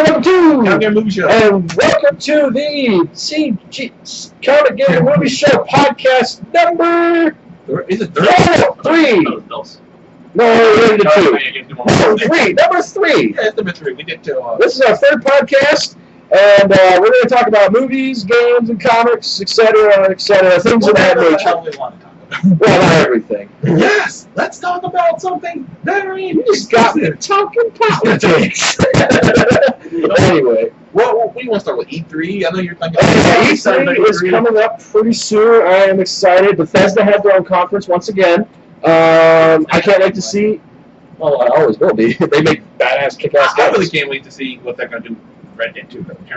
Countdown Movie Show. And welcome to the Countdown Movie Show podcast number... Is it 3? No, we're into 2. Number 3. Yeah, it's number 3. We did 2. This is our third podcast, and we're going to talk about movies, games, and comics, etc., things of that nature. Well, not everything. Yes, let's talk about something very... You just got me talking politics. Anyway. Well, we want to start with E3. I know you're thinking... E3 is coming up pretty soon. I am excited. Bethesda had their own conference once again. I can't wait to see... Well, I always will be. They make badass, kick-ass games. I really can't wait to see what they're going to do. Red Dead 2. Red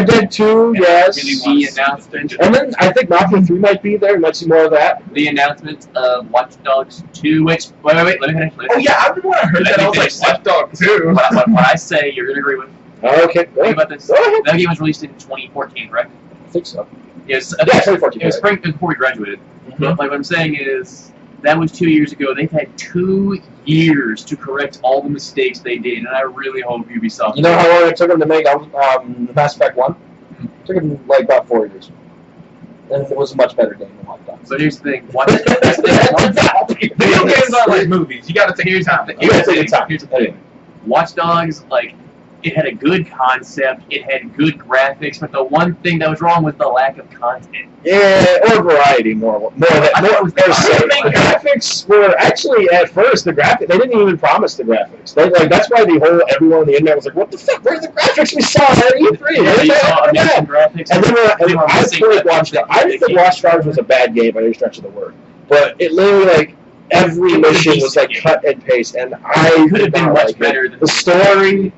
Dead 2, yes. The announcement. And then I think Mafia 3 might be there. You might see more of that. The announcement of Watch Dogs 2, which... Wait, let me finish. Oh, yeah, I remember when I heard that. I was like, Watch Dogs 2. What I say, you're going to agree with. Okay, go Think about this. Go ahead. That game was released in 2014, correct? I think so. Yes, Yeah, 2014. It was spring before we graduated. Mm-hmm. Like, what I'm saying is, that was 2 years ago. They've had 2 years to correct all the mistakes they did, and I really hope Ubisoft... You know how long it took them to make Mass Effect 1? It took them like about 4 years. And it was a much better game than Watch Dogs. So here's the thing. Video games are like movies. You got to take your time. Here's the thing. Watch Dogs, like, it had a good concept, it had good graphics, but the one thing that was wrong was the lack of content. Yeah, or variety more. The graphics were actually at first they didn't even promise the graphics. That's why everyone on the internet was like, "What the fuck? Where's the graphics we saw at E3?" Yeah, you saw amazing graphics. And then I played Watch Dogs. I didn't think Watch Dogs was a bad game by any stretch of the word, but it literally every mission was like cut and paste, and I could have been much better than the story.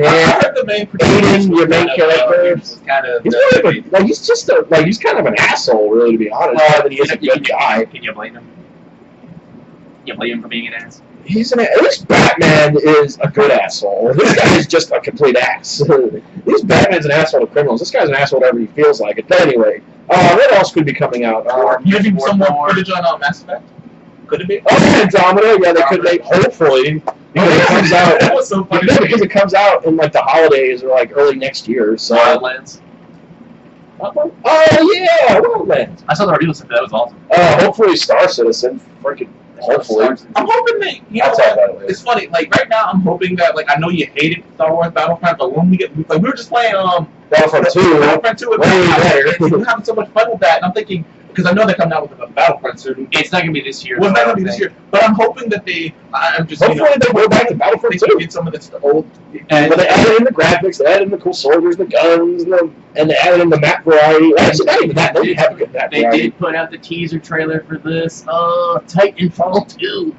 I heard the main Aiden, your main character, was kind of... He's kind of an asshole, really, to be honest. Well, he is a good guy. Can you blame him? You blame him for being an ass? At least Batman is a good asshole. This guy is just a complete ass. At least Batman's an asshole to criminals. This guy's an asshole to whatever he feels like it. But anyway, what else could be coming out? Maybe some more footage on Mass Effect? Could it be? Oh, Andromeda. Yeah, they could make, hopefully. Because it comes out. That was so funny. Because it comes out in like the holidays or like early next year. So. Wildlands. Oh yeah, Wildlands. I saw the review stuff. That was awesome. Hopefully Star Citizen. Freaking. Hopefully. I'm hoping that it's funny. Like right now, I'm hoping that I know you hated Star Wars Battlefront, but when we were just playing Battlefront 2. Battlefront 2. We're having so much fun with that, and I'm thinking. Because I know they're coming out with a Battlefront soon. It's not going to be this year. Well, it's not going to be this year. But I'm hoping that hopefully they go back to Battlefront 2. They get some of this old... But they added in the graphics, they added in the cool soldiers, the guns, and they added in the map variety. Actually, not even that. They didn't have a good map variety. They did put out the teaser trailer for this. Titanfall 2.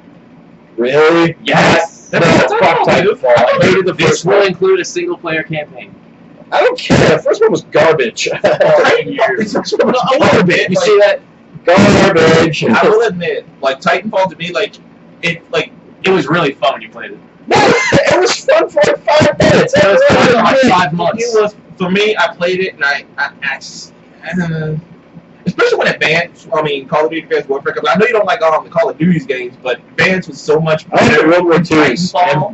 Really? Yes. That's Titanfall. I hated the this first will one. include a single-player campaign. I don't care. The first one was garbage. The first one was garbage. You see that? Garbage. I will admit, Titanfall to me, it was really fun when you played it. It was fun for like 5 minutes. It was fun for like 5 months. For me, I played it, and I especially when Advance, Call of Duty Advanced Warfare, I know you don't like the Call of Duty's games, but Advance was so much better. I like World War II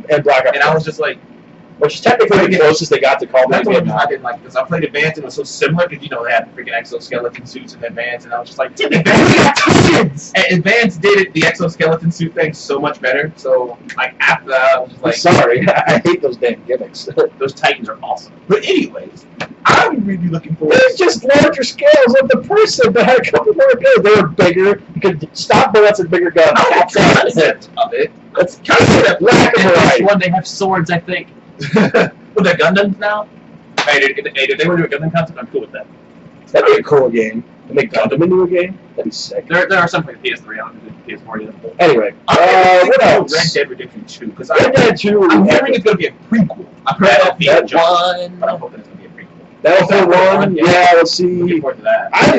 and Black Ops. And I was just like, which is technically the closest they got to Call of Duty. That's the reason I didn't like this. I played Advance and it was so similar because they had freaking exoskeleton suits in Advance, and I was just like, Advance did it, the exoskeleton suit thing so much better. So after that, I was just like, sorry, I hate those damn gimmicks. Those Titans are awesome. But anyways, I'm really looking forward. There's just larger scales of the person that had a couple more guns. They were bigger. You could stop bullets with bigger guns. That's the concept of it. That's kind of lack of variety. One, they have swords, I think. With their Gundams now? Hey, if they were to do a Gundam concept, I'm cool with that. That'd be a cool game. To make Gundam into a game? That'd be sick. There are some for the PS3. I don't know the PS4 yet. Anyway, what else? Red Dead Redemption 2. Because Red Dead 2. I'm hearing it's going to be a prequel. I've heard Battlefield 1. But I'm hoping it's going to be a prequel. Battlefield 1, yeah, let's see. Looking forward to that. I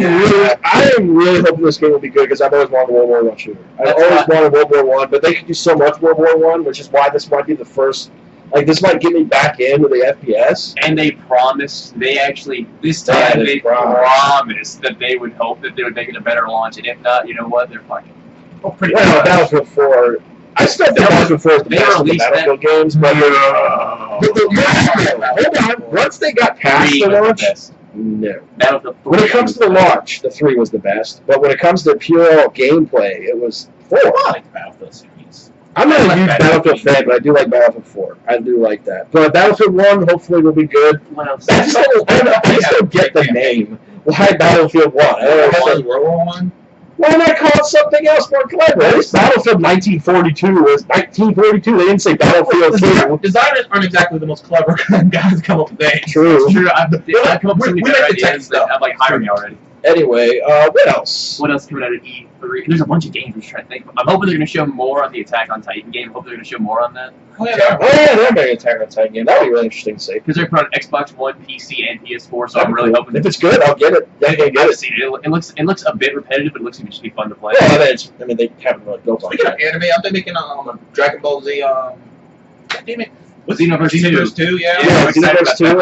am really hoping this game will be good because I've always wanted a World War I shooter. I've always wanted World War I, but they could do so much World War I, which is why this might be the first. This might get me back into the FPS. And they promised, this time they promised that they would hope that they would make it a better launch, and if not, you know what, they're fucking. Well, Battlefield 4 I still think Battlefield 4 is the best of the Battlefield games, but hold on. Once they got past the launch, no. When it comes to the launch, the 3 was the best, but when it comes to pure gameplay, it was 4. I like the Battlefield series. I'm not a huge Battlefield fan, but I do like Battlefield 4. I do like that. But Battlefield 1 hopefully will be good. I just don't get the name. Why Battlefield 1? I don't know. World War 1? Why not call it something else more clever? At least Battlefield 1942 was 1942. They didn't say Battlefield 2. Designers aren't exactly the most clever guys come up with names. True. It's true. I've come up with some better ideas that I'm like hiring me already. Anyway, what else? What else coming out of E3? There's a bunch of games we're trying to think of. I'm hoping they're going to show more on the Attack on Titan game. I hope they're going to show more on that. Oh yeah, they're making an Attack on Titan game. That would be really interesting to see. Because they're put on Xbox One, PC, and PS4, so I'm really hoping. If it's good, I'll get it. I can get it. It looks a bit repetitive, but it looks like it should be fun to play. Yeah, I mean, they haven't really built on it. Speaking of anime, I've been making a Dragon Ball Z. God damn it. What's Xenoverse 2? Yeah, Xenoverse 2.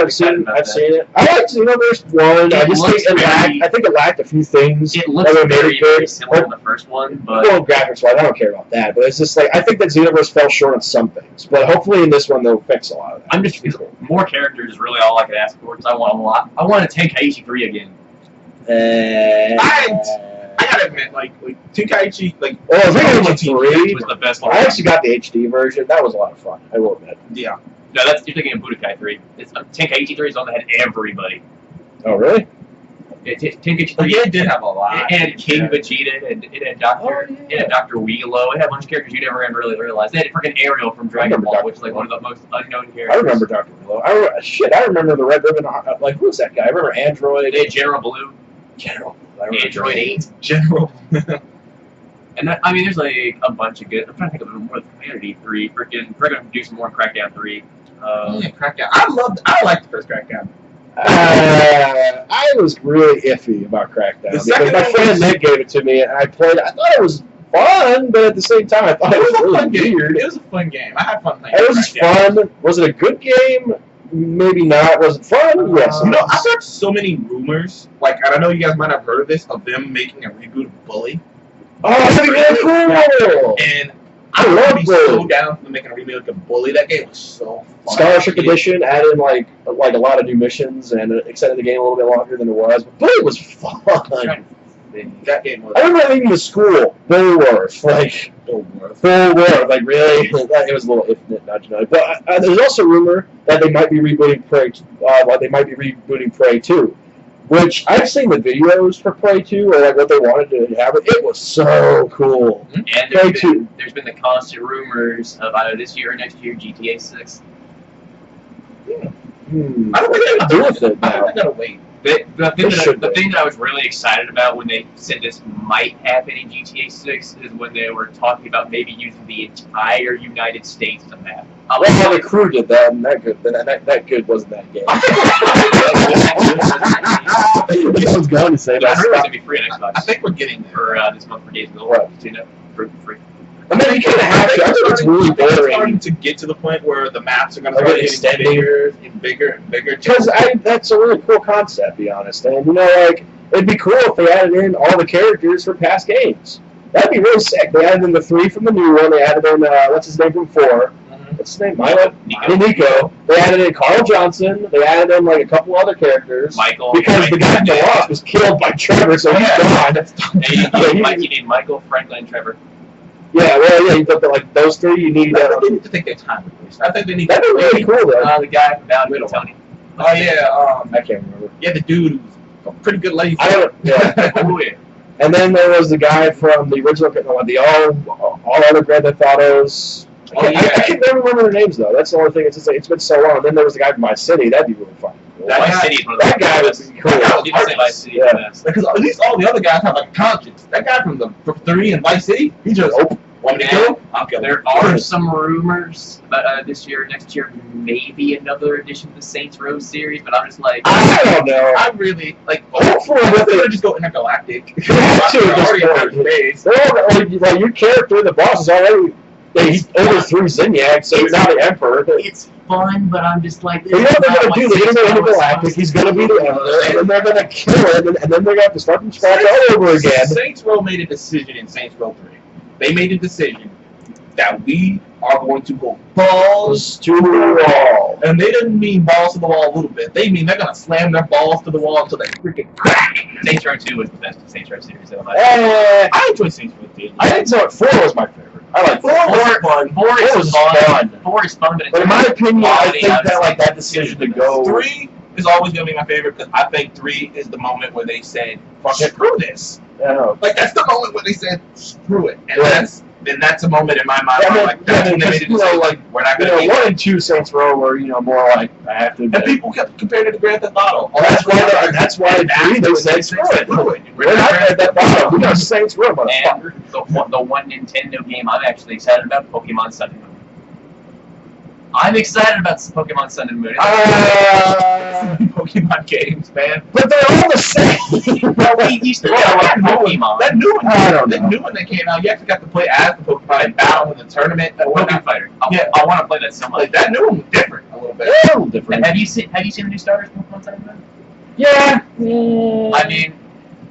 I've seen it. I like Xenoverse 1. I think it lacked a few things. It looks very similar to the first one, but well, graphics wise, I don't care about that. But it's just like I think that Xenoverse fell short on some things. But hopefully in this one they'll fix a lot of that. I'm just more characters is really all I can ask for because I want a lot. I want to Tenkaichi 3 again. I gotta admit, like Tenkaichi, Tenkaichi 3 was the best one. I actually got the HD version. That was a lot of fun. I will admit. Yeah. No, you're thinking of Budokai 3. Tenkaichi 3 is the one that had everybody. Oh, really? Tenkaichi 3. Yeah, it did have a lot. It had King Vegeta, and it had Dr. Weelo. It had a bunch of characters you never really realized. They had freaking Ariel from Dragon Ball, which is like one of the most unknown characters. I remember Dr. Weelo. I remember the Red Ribbon. Like, who was that guy? I remember Android. They had General Blue. Android 8. General. And that, I mean, there's like a bunch of good. I'm trying to think of more. Community 3. We're gonna do some more Crackdown 3. Crackdown. I liked the first Crackdown. I was really iffy about Crackdown because my friend Nick gave it to me and I played. I thought it was fun, but at the same time, I thought it was really weird. It was a fun game. I had fun playing. It was just fun. Was it a good game? Maybe not. Was it fun? Yes. You know, I've heard so many rumors. Like, and I know you guys might have heard of this, of them making a reboot of Bully. Oh, that'd be really cool. And I would be so down for making a remake of Bully. That game was so fun. Scholarship Edition added like a lot of new missions and extended the game a little bit longer than it was. But Bully was fun. That game was. I remember leaving the school, Bullworth, like really. It was a little iffy, but there's also rumor that they might be rebooting Prey. They might be rebooting Prey 2. Which I've seen the videos for Prey 2, or like what they wanted to have. It was so cool. And there's been the constant rumors of either this year or next year GTA 6. I don't think they do with it now. I gotta wait. The thing that I was really excited about when they said this might happen in GTA 6 is when they were talking about maybe using the entire United States as a map. Well, the crew did that, and that good wasn't that game. I was going to say that. I heard it was going to be free on Xbox. I think we're getting there. For this month for Days of the World. For free. I mean, you kind of have to. I think it's really boring. It's starting to get to the point where the maps are going to start getting bigger and bigger. Because that's a really cool concept, to be honest. And, you know, like, it'd be cool if they added in all the characters from past games. That'd be really sick. They added in the 3 from the new one. They added in, what's his name from 4? What's his name? Nico. They added in Carl Johnson. They added in like a couple other characters. Michael. Because the guy in Lost was killed by Trevor, so he's gone. You need Michael, Franklin, and Trevor. Yeah, well, but like those 3, you need. They need to take their time with this. I think they need. That'd be really cool, though. The guy from Valley Tony. Oh yeah, I can't remember. Yeah, the dude who's a pretty good lazy. Yeah. And then there was the guy from the original, the all other Grand Theft Autos. I can't remember their names though. That's the only thing. It's been so long. And then there was the guy from My City. That'd be really fun. That guy would be cool. Vice City, yeah. Because at least all the other guys have like a conscience. That guy from the 3 and Vice City, he just want me to kill him? I'll kill him. There are some rumors about this year, next year, maybe another edition of the Saints Row series. But I'm just like, I don't know. I really like. Hopefully, they're just go intergalactic. Well, your character, the boss, is already. He overthrew Zinyak, so you're not the Emperor. It's fun, but I'm just like... You know what they're going to do? They're going to go intergalactic, he's going to be the Emperor, and then they're going to kill him, and then they're going to have to start from scratch all over again. Saints Row made a decision in Saints Row 3. They made a decision that we are going to go balls to the wall. And they didn't mean balls to the wall a little bit. They mean they're going to slam their balls to the wall until they freaking crack. Saints Row 2 was the best Saints Row series. I enjoy Saints Row 2. I think so. 4 was my favorite. I like 4. 4 is fun. 4 is fun, but in my opinion, I think that like that decision to go 3 is always going to be my favorite because I think 3 is the moment where they said, "Fuck it, screw this." Yeah. Like that's the moment where they said, "Screw it," and that's a moment in my mind. Where like that's when they made it. Like we're not going to. 1 and 2 Saints Row were more like I have to. And people kept comparing it to Grand Theft Auto. Oh, that's why 3 they said screw it. We're not Grand Theft Auto. We got Saints Row, motherfucker. And the one Nintendo game I'm actually excited about, Pokemon Sun and Moon. I'm excited about Pokemon Sun and Moon. Pokemon games, man. But they're all the same. Well, we used to play a lot of Pokemon. That new one that came out, you actually got to play as the Pokemon and battle in the tournament. Pokemon Fighter. I want to play that so much. Like, that new one was different a little bit. Yeah, a little different. Have you seen the new starters, Pokemon Sun and Moon? Yeah. I mean,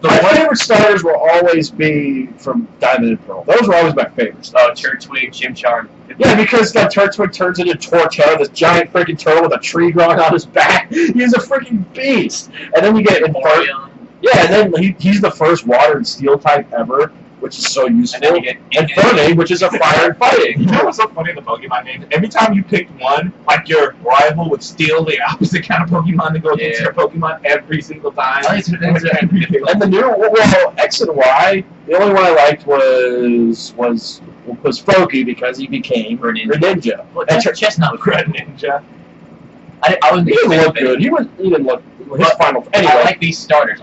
my favorite starters will always be from Diamond and Pearl. Those were always my favorites. Oh, Turtwig, Chimchar. Yeah, because that Turtwig turns into Torterra, this giant freaking turtle with a tree growing on his back. He's a freaking beast. And then you get Empoleon. Yeah, and then he's the first water and steel type ever, which is so useful. And then you get Infernape, which is a fire and fighting. You know what's so funny in the Pokemon games? Every time you picked one, like your rival would steal the opposite kind of Pokemon to go against your Pokemon every single time. And the new X and Y, the only one I liked was Froakie because he became Greninja. Well, Chestnut was Greninja. He didn't look good. He didn't look his final. Anyway, I like these starters.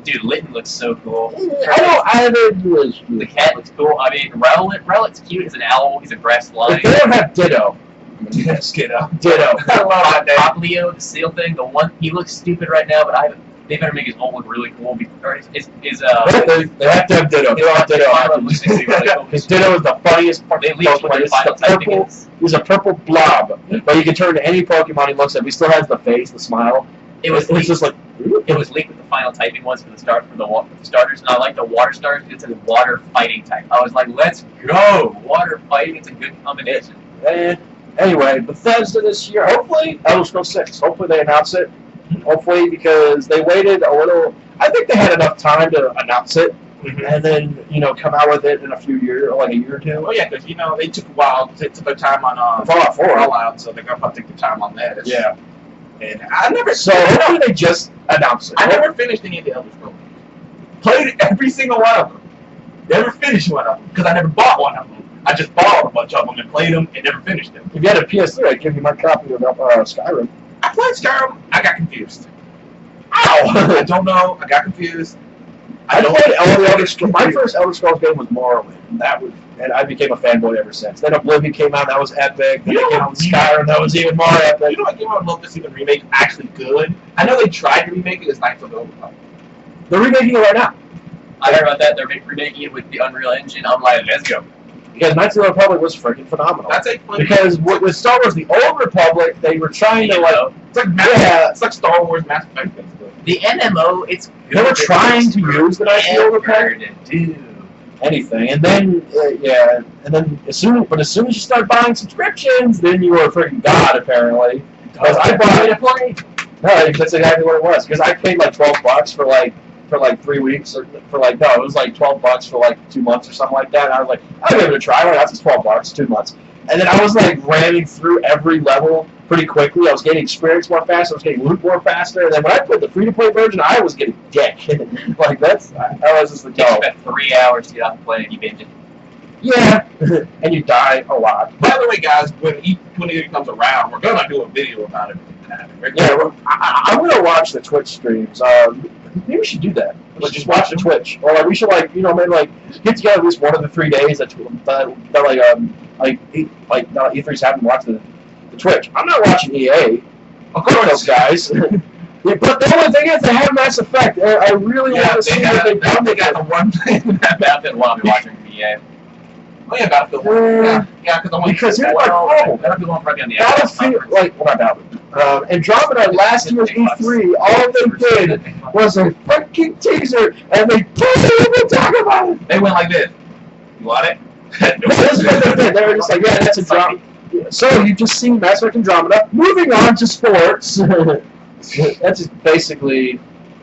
Dude, Litten looks so cool. The cat looks cool. I mean, Rowlet's cute as an owl. He's a grass lion. If they don't have Ditto. Yes, Ditto. I love that. Poplio, the seal thing, he looks stupid right now, but they better make his ult look really cool. They have to have Ditto. They don't have Ditto. Because Ditto is the funniest part. He's a purple blob, but you can turn to any Pokemon he looks at. He still has the face, the smile. It was just like it was leaked with the final typing ones for the starters, and I like the water starters. It's a water fighting type. I was like, let's go, water fighting. It's a good combination. And anyway, Bethesda this year, hopefully, Elder Scrolls 6. Hopefully they announce it. Hopefully, because they waited a little. I think they had enough time to announce it, and then come out with it in a few years, like a year or two. Oh yeah, because they took a while. They took their time on Fallout 4. Fallout, so they're gonna probably take their time on that. Yeah. And I never. So hopefully they just announce it. I never finished any of the Elder Scrolls. Played every single one of them. Never finished one of them because I never bought one of them. I just bought a bunch of them and played them and never finished them. If you had a PS3, I'd give you my copy of Skyrim. I played Skyrim. I got confused. Ow! I don't know. I got confused. I played all the Elder Scrolls. My first Elder Scrolls game was Morrowind. And I became a fanboy ever since. Then Oblivion came out, that was epic. Then it came out with Skyrim, that was even more epic. You know what game I would love to see the remake actually good? I know they tried to remake it as Knights of the Old Republic. They're remaking it right now. I heard about that. They're remaking it with the Unreal Engine. I'm like, let's go. Because Knights of the Republic was freaking phenomenal. That's because with Star Wars, the Old Republic, they were trying to it's like Star Wars Mass Effect. The MMO, it's good. They were trying to use the Knights of the Old Republic. Anything, and then as soon as you start buying subscriptions, then you were a freaking god apparently. Because I bought it. No, that's exactly what it was. Because I paid like $12 for like 3 weeks, or it was like $12 for like 2 months or something like that. And I was like, I'll give it a try. Well, that's just $12, 2 months. And then I was like ramming through every level pretty quickly. I was getting experience more fast. I was getting loot more faster. And then when I played the free-to-play version, I was getting dick. Like I was just like, you spent 3 hours to get out and play, and you binge it. Yeah, and you die a lot. By the way, guys, when E23 comes around, we're gonna do a video about it. Yeah, I'm gonna watch the Twitch streams. Maybe we should do that. Like just watch the Twitch, or like we should maybe get together at least one of the 3 days that E3's having to watch the Twitch. I'm not watching EA. Of course, those guys. But the only thing is, they have Mass Effect. I really want to see what they've done. They got the one thing that Battlefield while I'll be watching EA. Oh yeah, Battlefield 1. Yeah, because here's my problem. Battlefield 1 probably on the Battlefield, not Battlefield. Andromeda last year's E3, all they did was a freaking teaser, and they didn't even talk about it. They went like this. You want it? They were just like, yeah, that's a drama. So you've just seen Mass Effect Andromeda. Moving on to sports. That's just basically.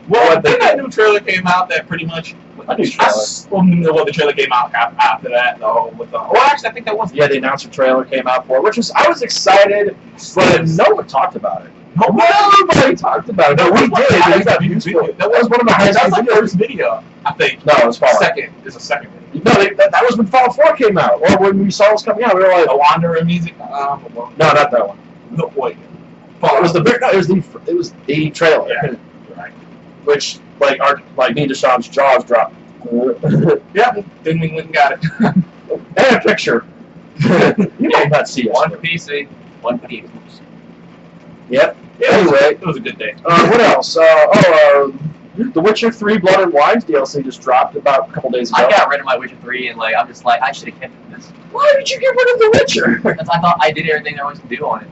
Well, then that new trailer came out that pretty much. A new trailer. Well, the trailer came out after that, though. Actually, I think that was. Yeah, the announcer trailer came out for it, which was I was excited, but no one talked about it. Nobody talked about it. No, we did. That was one of the highest. That was like the first video, I think. No, it was Fallout. Second. It's a second video. No, that was when Fallout 4 came out, or when we saw it was coming out. We were like, the Wanderer music. No, not that one. No, wait. It was the trailer. Yeah. Right. Which me and Deshaun's jaws dropped. Yeah, then we went and got it. And a picture. You might not see us. One PC, one PC. Yep. Yeah, Anyway, it was a good day. What else? The Witcher 3 Blood and Wines DLC just dropped about a couple days ago. I got rid of my Witcher 3 and I'm just like, I should have kept this. Why did you get rid of The Witcher? Because I thought I did everything there was to do on it.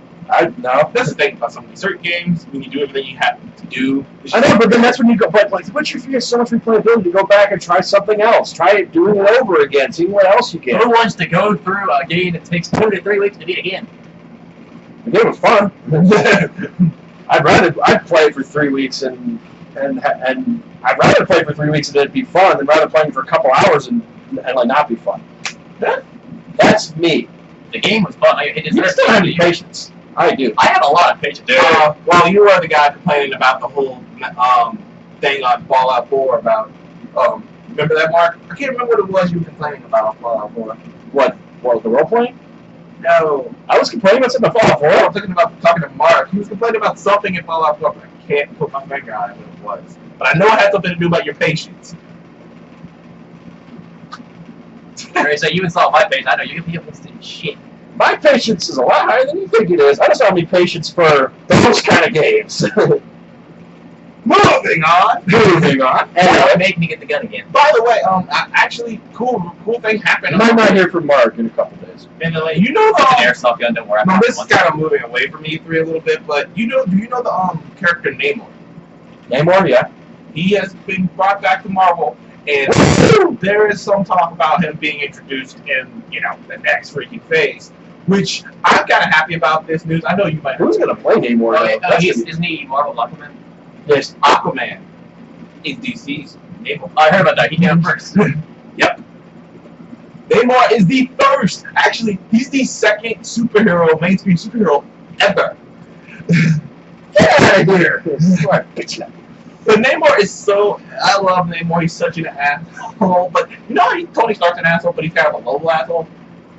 No. That's the thing about some of these certain games. When you do everything you have to do. I know, but then that's when you go. But The Witcher 3 has so much replayability to go back and try something else. Try doing it over again, seeing what else you can. Who wants to go through a game that takes 2 to 3 weeks to beat again? The game was fun. I'd play it for 3 weeks and I'd rather play for 3 weeks and it'd be fun than rather playing for a couple hours and not be fun. That's me. The game was fun. You just don't have any patience. I do. I have a lot of patience. Well, you were the guy complaining about the whole thing on Fallout 4 about. Remember that, Mark? I can't remember what it was you were complaining about on Fallout 4. What? The role playing? No. I was complaining about something about Fallout 4. I was talking to Mark. He was complaining about something in Fallout 4, but I can't put my finger on it what it was. But I know it had something to do about your patience. So you install my page. I know you can be able to do shit. My patience is a lot higher than you think it is. I just don't have any patience for those kind of games. Moving on. Anyway, make me get the gun again. By the way, actually, cool thing happened. You might not hear from Mark in a couple days. And you know the airsoft gun. Don't worry. No, this is kind of moving away from E3 a little bit, but do you know the character Namor? Namor, yeah. He has been brought back to Marvel, and there is some talk about him being introduced in the next freaking phase. Which I'm kind of happy about this news. I know you might. Who's gonna play Namor? Isn't he Marvel Aquaman? Yes, Aquaman is DC's Namor. I heard about that. He came first. Yep. Namor is the first. Actually, he's the second mainstream superhero ever. Get out of here! But Namor is I love Namor. He's such an asshole. But you know how Tony Stark's an asshole, but he's kind of a low asshole?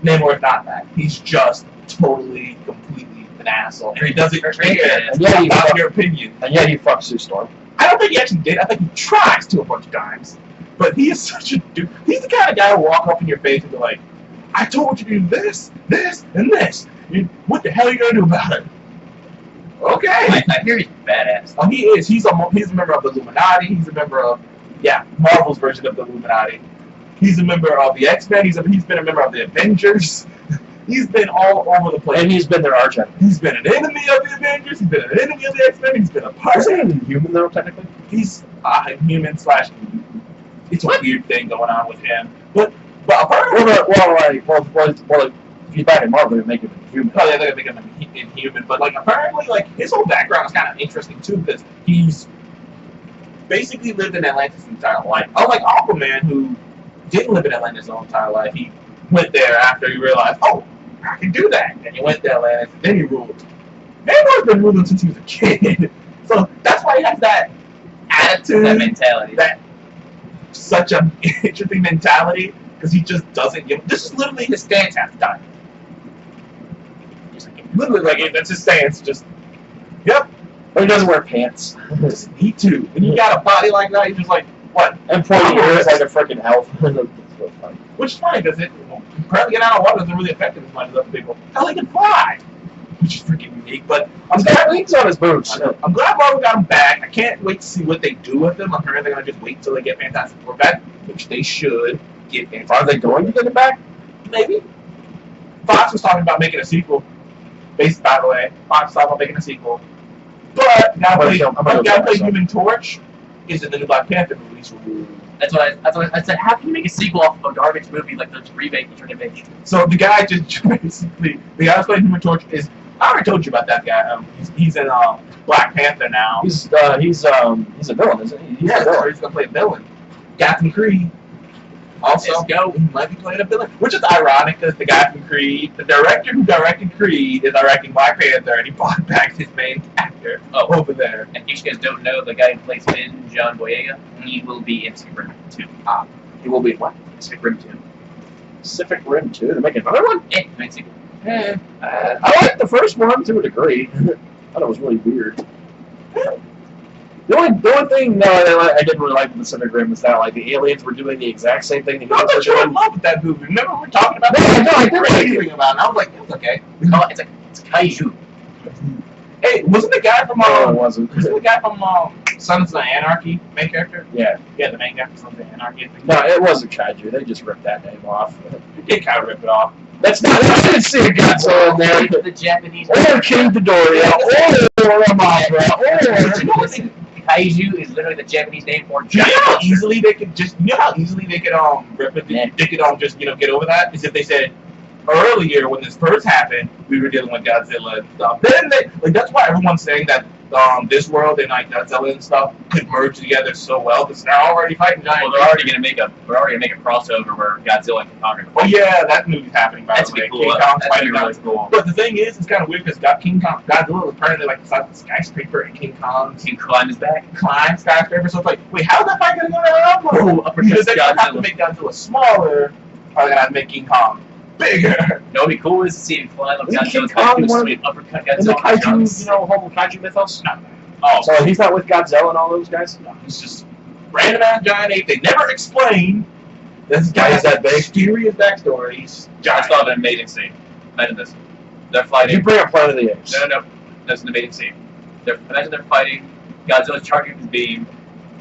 Namor is not that. He's just totally, completely an asshole. And he doesn't care about your opinion. And yet he fucks Sue Storm. I don't think he actually did. I think he tries to a bunch of times. But he is such a dude. He's the kind of guy who will walk up in your face and be like, I told you to do this, this, and this. What the hell are you going to do about it? Okay. I hear he's badass. Oh, he is. He's a member of the Illuminati. He's a member of, Marvel's version of the Illuminati. He's a member of the X-Men. He's been a member of the Avengers. He's been all over the place. And he's been their arch enemy. He's been an enemy of the Avengers. He's been an enemy of the X-Men. He's been a part. Isn't he human though, technically? He's human / It's a weird thing going on with him. But apparently, if he's back in Marvel, they make him inhuman. Oh yeah, they're gonna make him inhuman. But apparently, his whole background is kind of interesting too, because he's basically lived in Atlantis his entire life. Unlike Aquaman, who didn't live in Atlantis his whole entire life, he went there after he realized, oh, I can do that. And he went to Atlantis, and then he ruled. Namor's been ruling since he was a kid, so that's why he has that attitude, that mentality, that such an interesting mentality, because he just doesn't give. This is literally his stance half the time. Literally, that's his stance. Just, yep. But he doesn't wear pants. Just need to. When you got a body like that, you're just like, what? And pointing ears like a freaking elf. Which is funny, because apparently getting out of water doesn't really affect him as much as other people. Hell, he can fly! Which is freaking unique, but he's got wings on his boots. I'm glad Marvel got him back. I can't wait to see what they do with him. I'm sure they're going to just wait until they get Fantastic Four back, which they should get Fantastic Four. Are they going to get him back? Maybe. Fox was talking about making a sequel. By the way, Fox was talking about making a sequel. But now play Human Torch is in the new Black Panther movie, so That's what I said. How can you make a sequel off of a garbage movie like the remake you turned to bitch? So the guy just basically, the guy who's playing Human Torch is, I already told you about that guy. He's in Black Panther now. He's a villain, isn't he? He's a villain. He's gonna play a villain. Captain Creed. Also, he might be playing a villain, which is ironic because the guy from Creed, the director who directed Creed, is directing Black Panther, and he brought back his main actor over there. And if you guys don't know, the guy who plays Finn, John Boyega, he will be in Pacific Rim 2. He will be what? Pacific Rim 2. Pacific Rim 2? They're making another one? Yeah, nice sequel. I liked the first one to a degree. I thought it was really weird. The only thing I didn't really like with Pacific Rim was that like the aliens were doing the exact same thing the humans were doing. I love with that movie. Remember we were talking about I did raving about it. I was like, it's okay. It's kaiju. Hey, wasn't the guy from No, it wasn't. Wasn't the guy from Sons of Anarchy main character? Yeah, the main guy from Sons of Anarchy. No, it wasn't kaiju. They just ripped that name off. They did kind of rip it off. That's not. I didn't see a Godzilla in there. The Japanese. Or King Ghidorah. Or Mothra. Kaiju is literally the Japanese name for You know giant. how easily they could just, rip it, they could just, get over that? Is if they said, earlier when this first happened, we were dealing with Godzilla and stuff. Then that's why everyone's saying that this world and like Godzilla and stuff could merge together so well because they're already fighting giant. Well, they're already gonna make a crossover where Godzilla and King Kong are. Oh yeah, that movie's happening by the way. Cool. King Kong's That's fighting really cool. But the thing is, it's kind of weird because Godzilla was apparently like inside the skyscraper and King Kong King climb his back. climbed skyscraper. So it's like, wait, how's that fight gonna go down? Because they're gonna have to make Godzilla smaller, or they're gonna have to make King Kong bigger. You know what'd be cool is to see him climb up Isn't King Godzilla's Kong back, do a one sweet uppercut in the Godzilla. kaiju, whole kaiju mythos? No. Oh, so he's not with Godzilla and all those guys? No, he's just random ass giant ape. They never explain. This guy has that mysterious backstory. He's I saw an amazing scene. Imagine this. They're fighting. You bring up Planet of the Apes. No. That's an amazing scene. Imagine they're fighting. Godzilla's charging his beam.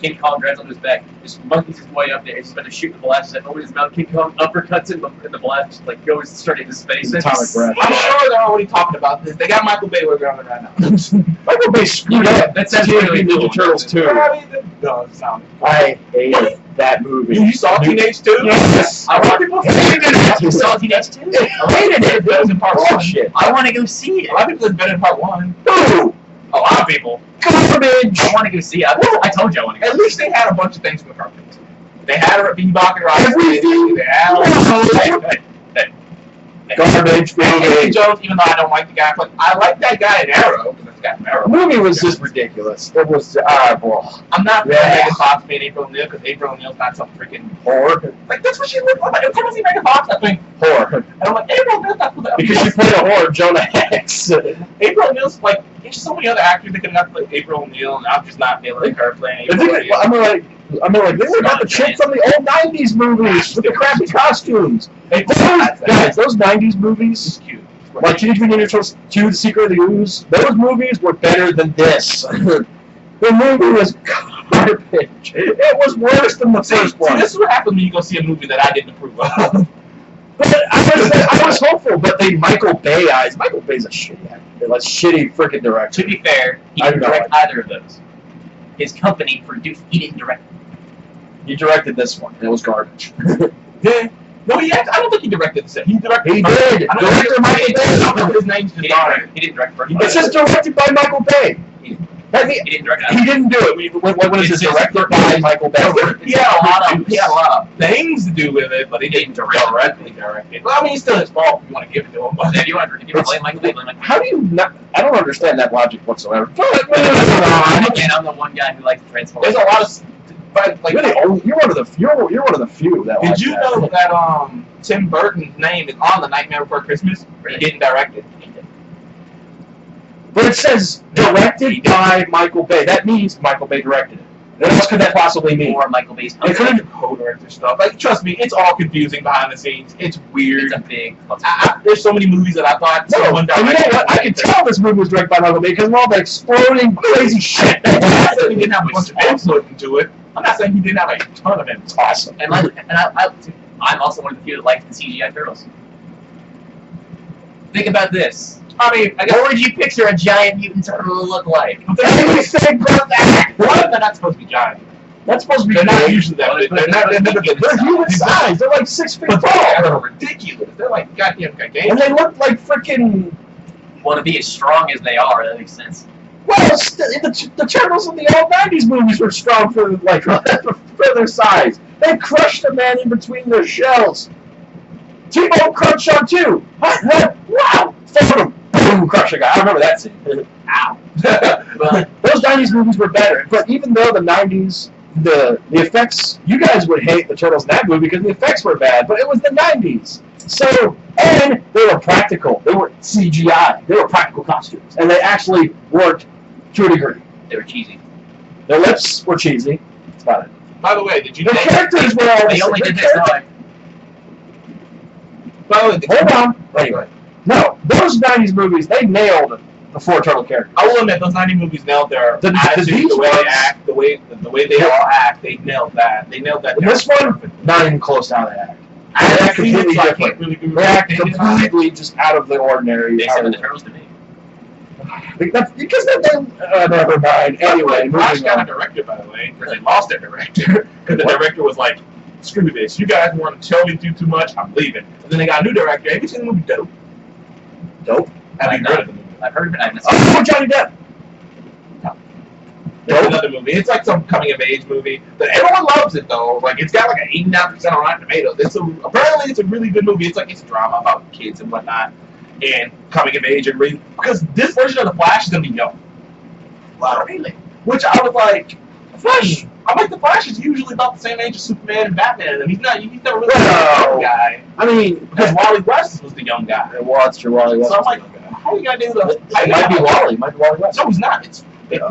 King Kong grabs on his back, just monkeys his way up there. He's about to shoot the blast and over his mouth. King Kong uppercuts him, and the blast just like goes straight into space. Atomic breath. I'm sure they're already talking about this. They got Michael Bay working on it right now. Michael Bay screwed up. That sounds really cool. Ninja Turtles 2. I hated that movie. You saw Teenage 2? Yes. A lot of people hated it. You saw Teenage 2? I hated it. That was in part 1. Shit. I want to go see it. A lot of people said better in part 1. Who? A lot of people. Garbage. I want to go see it. I told you I want to go. At least they had a bunch of things from the cartoons. They had a Bebop and Rocksteady. Everything. They had Garbage movie. Jones, even though I don't like the guy, but I like that guy in Arrow because it's got The Arrow. movie was just ridiculous. It was, well, I'm not Yeah. Megan Fox being April O'Neil because April O'Neil's not some freaking whore. like that's what she looked like. Every time I see Megan Fox, I think, Whore. and I'm like, April O'Neil's not supposed to. Because she played a whore, Jonah Hex. April O'Neil's like, there's so many other actors that could not play April O'Neil, and I'm just not feeling her playing April O'Neil. I mean, like, they were about the chick from the old 90s movies with the crappy costumes. Those 90s movies, It's cute. like Teenage Mutant Ninja Turtles 2, The Secret of the Ooze, those movies were better than this. The movie was garbage. It was worse than the first See, one. this is what happens when you go see a movie that I didn't approve of. But I was hopeful, but they Michael Bay eyes. Michael Bay's a shitty actor. Like, shitty freaking director. To be fair, he I didn't know direct it. either of those. His company produced. He didn't direct. He directed this one, and it was garbage. Yeah. No, I don't think he directed this. He directed. He did. I don't Director Michael think Bay. I don't know his name's He just on didn't direct first. It says directed by Michael Bay. That mean, He didn't direct. he didn't do it. When it says directed by Michael Bay. He had a lot of things to do with it, but he didn't directly direct it. Well, I mean, it's still his fault if you want to give it to him. But If you want to blame Michael Bay, blame Michael Bay. How do you not? I don't understand that logic whatsoever. Again, I'm the one guy who likes Transformers. there's a lot of. But like, You're one of the few that. did like you that. know that Tim Burton's name is on The Nightmare Before Christmas? He didn't direct it. But it says directed by Michael Bay. That means Michael Bay directed it. What else could that possibly mean? Or Michael Bay's It company. could have co-director stuff. Like, trust me, it's all confusing behind the scenes. It's weird. It's a big. There's so many movies that I thought No, someone and you know directed. what? I can tell this movie was directed by Michael Bay because of all the exploding crazy shit. I'm not saying he didn't have a bunch of input into it. I'm not saying he didn't have a ton of input. It's awesome. I'm also one of the few that likes the CGI turtles. Think about this. I mean, I guess What would you picture a giant mutant turtle to look like? Anything but that. one of them not supposed to be giant. That's supposed to be They're not big. usually that big. They're never been They're human size. They're like 6 feet But tall. they're ridiculous. They're like goddamn gigantic. And they look like freaking. Want to be as strong as they are, that makes sense. Well, the Turtles in the old 90s movies were strong for like for their size. They crushed a man in between their shells. T-Bone crunch on 2. Wow! Boom, crush a guy. I remember that scene. Ow. But those 90s movies were better. But even though the 90s, the effects, you guys would hate the Turtles in that movie because the effects were bad, but it was the 90s. So, and they were practical. They weren't CGI. They were practical costumes. And they actually worked to a degree. They were cheesy. Their lips were cheesy. That's about it. By the way, did you Their know characters were all They only did this time. By the way, Hold on. Anyway. No, those 90s movies, they nailed the 4 turtle characters. I will admit, those 90 movies nailed their The attitude, the way ones- they act, the way they all act. They nailed that. They nailed that. And this one, not even close to how they act. They act completely different. They act completely just out of the ordinary. They said the Turtles to me. Because they never mind. Anyway, Flash moving got a on. director, by the way, because they lost their director. Because the director was like, screw this. You guys want to tell me do too much, I'm leaving. And then they got a new director. Have you seen the movie Dope? Dope. Have you heard of the movie? I've heard of it. I haven't seen Oh, Johnny Depp. It's another movie. It's like some coming of age movie. But everyone loves it though. Like it's got like an 89% on Rotten Tomatoes. Apparently it's a really good movie. It's a drama about kids and whatnot. And coming of age and really because this version of the Flash is gonna be young. Wow. Really? Which I was like, Flash. I'm like the Flash is usually about the same age as Superman and Batman, and he's never really a young guy. I mean, Because Wally West was the young guy. it was your Wally West. So I'm like, how you gonna do the? It might be Wally. Might be Wally West. No, he's not. It's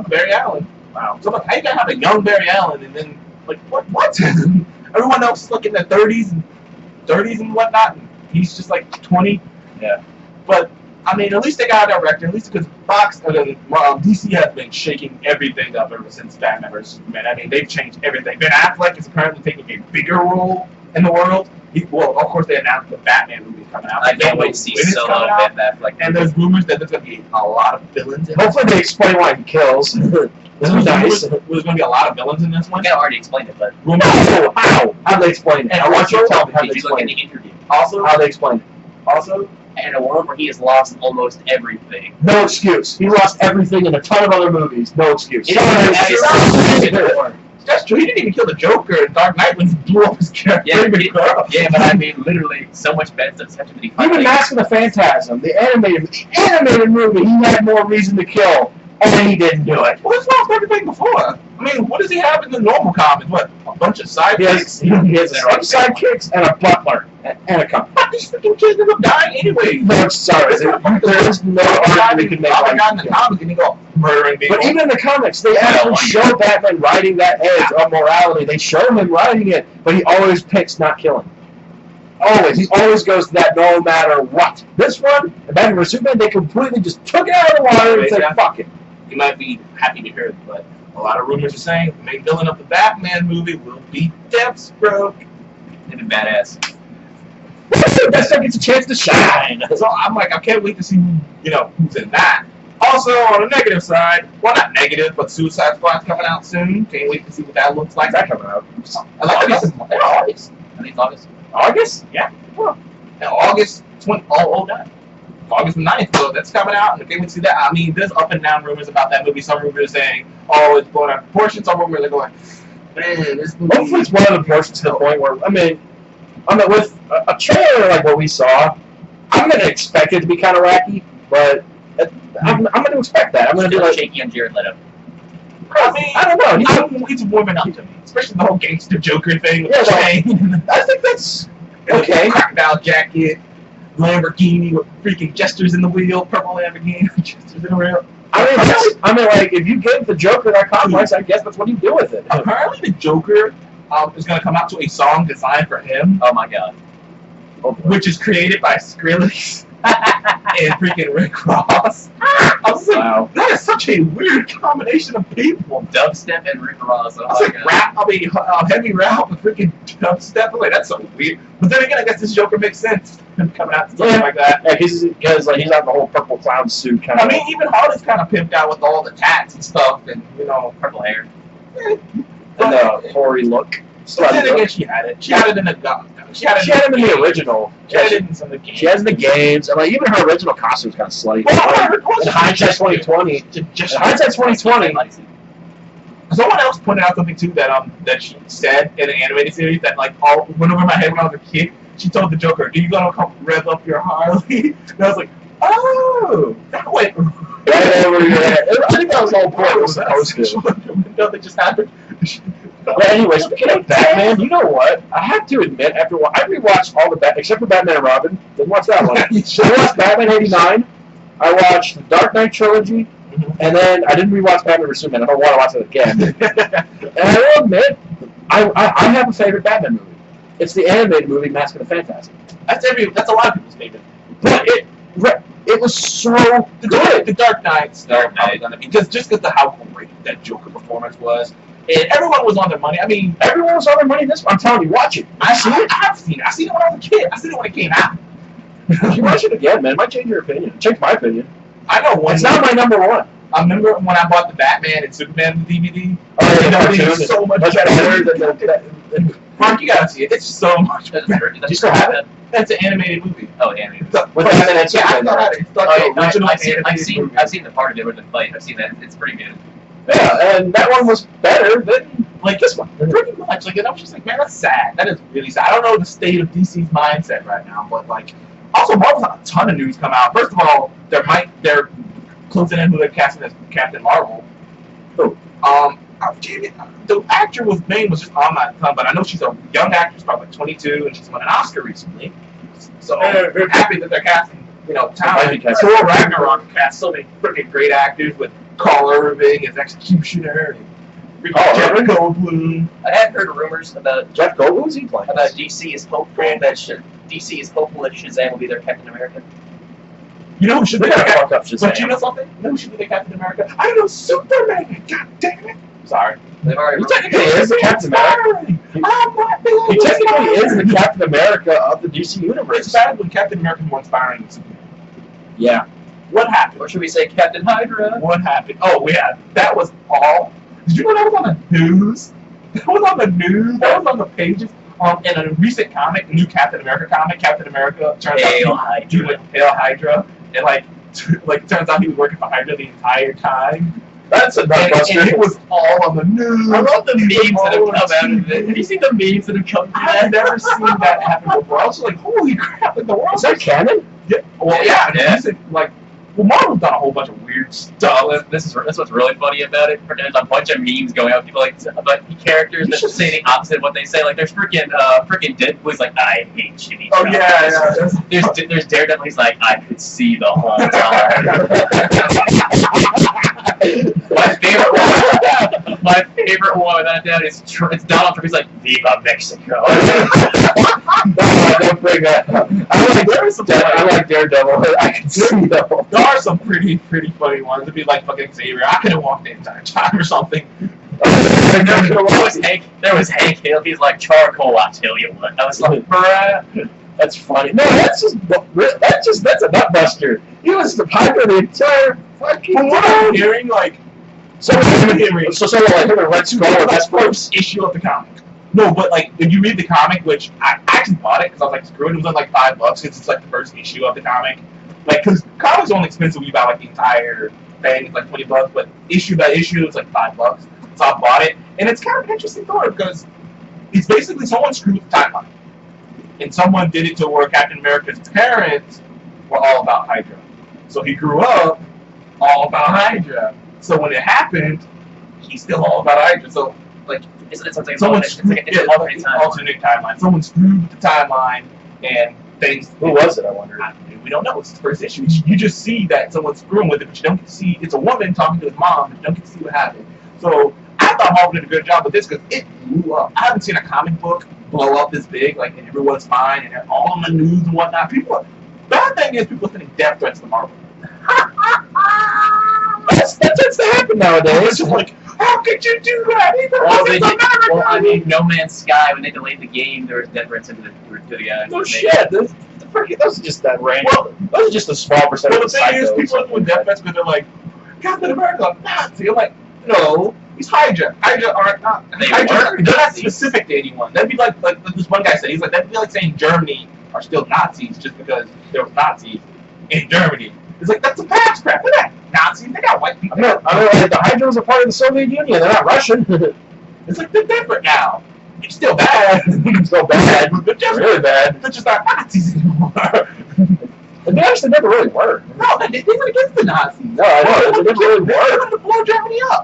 Barry Allen. Wow. So I'm like, how you gonna have a young Barry Allen and then like what? Everyone else is like in their 30s and whatnot. And he's just like 20. Yeah. But I mean, at least they got a director. At least because DC has been shaking everything up ever since Batman vs Superman. I mean, they've changed everything. Ben Affleck is apparently taking a bigger role in the world. Well, of course, they announced the Batman movie coming out. I can't wait to see Solo Ben Affleck. And there's rumors that there's going to be a lot of villains in Hopefully they explain why he kills. This is nice. There's going to be a lot of villains in this one. I think I already explained it, but Rumors. No, how? How'd they explain it? And I want you to tell me how they did you look at explain the it. interview? Also, How they explain it. also, In a world where he has lost almost everything. No excuse. He lost everything in a ton of other movies. No excuse. that's true. He didn't even kill the Joker in Dark Knight when he blew up his character. Yeah, but I mean, literally, so much better stuff happened to be Even Mask of the Phantasm, the animated movie, he had more reason to kill, and he didn't do it. Well, he's lost everything before. I mean, what does he have in the normal comics? What, a bunch of sidekicks? He has sidekicks and a butler and a company. But these freaking kids end up dying anyway. No, sorry. There is no argument we can make. Other guy in the comics and he go murdering people. But even in the comics, they actually show Batman riding that edge of morality. They show him riding it, but he always picks not killing. Always. He always goes to that no matter what. This one, Batman vs Superman, they completely just took it out of the water and said, fuck it. You might be happy to hear it, but a lot of rumors are saying the main villain of the Batman movie will be Deathstroke. It'd be badass. Deathstroke gets a chance to shine. So I'm like, I can't wait to see who's in that. Also, on the negative side, well, not negative, but Suicide Squad's coming out soon. Can't wait to see what that looks like. Is that coming out? I like August. August. I think it's August. August? Yeah. Well, August 20. Oh, that. August 9th, so that's coming out, and I can't wait to see that. I mean, there's up and down rumors about that movie. Some rumors are saying, oh, it's blowing out of proportion. Some rumors are going, man, this movie. Hopefully it's one of the portions to the point where, I mean, with a trailer like what we saw, I'm going to expect it to be kind of wacky, but I'm going to expect that. I'm going to be like shaky on Jared Leto. I mean, I don't know. He's warming up to me, especially the whole gangster Joker thing. With Yeah, the chain. I think that's And okay. the crocodile jacket, Lamborghini with freaking gestures in the wheel, purple Lamborghini with gestures in the wheel. I mean, like, if you give the Joker that complex, I guess that's what you do with it. Apparently, the Joker is going to come out to a song designed for him, Oh my god. which is created by Skrillex and freaking Rick Ross. I was like, Wow. that is such a weird combination of people. Dubstep and Rick Ross. Oh I was my like, god. rap, heavy rap with freaking dubstep. I'm like, that's so weird. But then again, I guess this Joker makes sense. Him coming out to something like that. Yeah, because like, he's got the whole purple clown suit kind of. I mean, even Harley's kind of pimped out with all the tats and stuff, and Purple hair. And the hoary look. But then again, she had it. She had it in the gun. She had it in the original. She had it in some of the games. She has in the games, and like even her original costume is kind of slutty. In hindsight 2020. In hindsight 2020. Someone else pointed out something too that she said in an animated series that like all went over my head when I was a kid. She told the Joker, "Do you gonna come rev up your Harley?" And I was like, "Oh, that went right over your head." I think that was all point. It was supposed to. No, they just happened. But anyway, speaking of Batman, you know what? I have to admit, after I rewatched all the Batman, except for Batman and Robin. Didn't watch that one. So I watched Batman '89. I watched the Dark Knight trilogy, and then I didn't rewatch Batman vs Superman. I don't want to watch it again. And I will admit, I have a favorite Batman movie. It's the animated movie Mask of the Phantasm. That's a lot of people's favorite. But it was so good. The Dark Knight's probably gonna be just because of how great that Joker performance was. And everyone was on their money. I mean, everyone was on their money in this one. I'm telling you, watch it. I have seen it. I seen it when I was a kid. I seen it when it came out. You watch it again, man. It might change your opinion. Change my opinion. I know one. It's not my number one. I remember when I bought the Batman and Superman DVD. Oh, yeah, it's so much better than Mark, you gotta see it. It's so much better. Do you still have it? That's an animated movie. Oh, animated. With Batman and Superman. I've seen the part of it with the fight. I've seen that. It's pretty good. Yeah, and that one was better than like this one. Pretty much. Like, and I was just like, man, that's sad. That is really sad. I don't know the state of DC's mindset right now, but like, also Marvel's had a ton of news come out. First of all, they're closing in who they're casting as Captain Marvel. Who? The actor name was just on my tongue, but I know she's a young actress, probably like 22, and she's won an Oscar recently. So they're happy that they're casting, talent. Thor Ragnarok cast so many freaking great actors with Carl Irving as Executioner and Jeff Goldblum. I had heard rumors about Jeff Goldblum. Who's he playing? About DC is hopeful that Shazam will be their Captain America. You know who should be their Captain America? But you know something? You know who should be their Captain America? I know Superman. God damn it! Sorry. They've already. He technically is the Captain America. He technically is the Captain America of the DC universe. It's bad when Captain America is more inspiring than Superman. Yeah. What happened? Or should we say Captain Hydra? What happened? Oh, yeah. That was all. Did you know that was on the news? That was on the news. That was on the pages. In a recent comic, new Captain America comic, Captain America turns out he went Hail Hydra, and like turns out he was working for Hydra the entire time. That's a blockbuster. And it was all on the news. I love the memes that have come out of it. Have you seen the memes that have come out? I've never seen that happen before. I was like, holy crap! Like the world is that canon? Yeah. Well, yeah. Well, Marvel's done a whole bunch of weird stuff. This what's really funny about it. There's a bunch of memes going out. People about characters that say the opposite of what they say. Like there's freaking Deadpool's like, I hate Jimmy. Oh yeah. There's Daredevil. He's like, I could see the whole time. My favorite one without doubt is it's Donald Trump. He's like, Viva Mexico. Don't bring that up. I like Daredevil. I can see though. There are some pretty funny ones. It'd be like fucking Xavier. I could have walked the entire time or something. There was Hank Hill. He's like, charcoal. I tell you what. I was like, bruh. That's funny. No, that's a nutbuster. He was the piper the entire fucking time. What I'm hearing, like, someone like him and Red Skull, that's first issue of the comic. No, but like, if you read the comic, which I actually bought it because I was like, screw it, it was on like $5 because it's like the first issue of the comic. Like, because comics are only expensive when you buy like the entire thing, it's like $20, but issue by issue, it's like $5. So I bought it, and it's kind of an interesting story because it's basically someone screwed the timeline. And someone did it to where Captain America's parents were all about Hydra. So he grew up all about Hydra. So when it happened, he's still all about Hydra. So, like, it's like an alternate timeline. Someone screwed the timeline, and things. Who was it, I wonder? We don't know. It's the first issue. You just see that someone's screwing with it, but you don't get to see. It's a woman talking to his mom, but you don't get to see what happened. So I thought Marvel did a good job with this because it blew up. I haven't seen a comic book blow up this big, like, and everyone's fine, and they're all on the news and whatnot. Bad thing is people are sending death threats to Marvel. That tends to happen nowadays. It's just like, how could you do that? I mean, No Man's Sky, when they delayed the game, there was death threats to the guys. No shit. Those are just that random. Those are just a small percentage of the thing is, people are doing death threats because they're like, Captain America, Nazi. I'm like, no. He's Hydra. Hydra are not. They're not specific to anyone. That'd be like this one guy said. He's like, that'd be like saying Germany are still Nazis just because there was Nazis in Germany. It's like, that's a past crap. They're not Nazis. They got white people. I mean, the Hydras are part of the Soviet Union. They're not Russian. It's like, they're different now. It's still bad. It's still bad. They're just really bad. They're just not Nazis anymore. And they actually never really were. No, they were against the Nazis. No, I know. They never really They were. wanted to blow Germany up.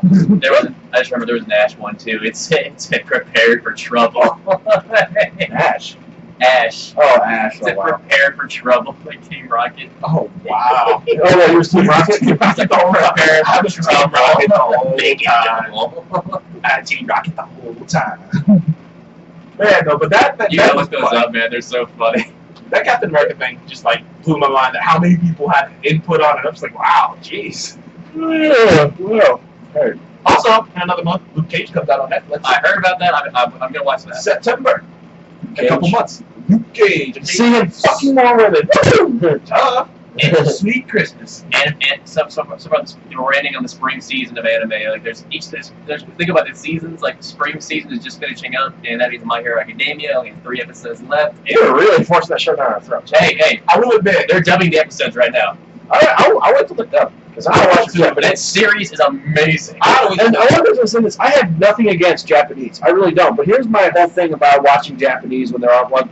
I just remember there was an Ash one too. It said prepare for trouble. Ash. Ash. Oh, Ash. It said prepare for trouble, like Team Rocket. Oh, wow. Oh, yeah, you were Team Rocket? Prepare for trouble. Rocket the whole Big time. Team Rocket the whole time. Man, no, but that You know what goes up, man. They're so funny. That Captain America thing just like blew my mind. That how many people had input on it. I'm just like, wow, jeez. Yeah, well. Hey. Also, in another month, Luke Cage comes out on Netflix. I heard about that. I'm gonna watch that. September. Cage. A couple months. Luke Cage. See him fucking more women. And Sweet Christmas. And some we're ending on the spring season of anime. Like there's think about the seasons. Like the spring season is just finishing up, and that means My Hero Academia only has 3 episodes left. You're really forcing that show down our throats. Hey, I will admit, they're dubbing the episodes right now. I'll wait till they're done. Because I watch it. But that series is amazing. And I want to say this: I have nothing against Japanese. I really don't. But here's my whole thing about watching Japanese when they're on when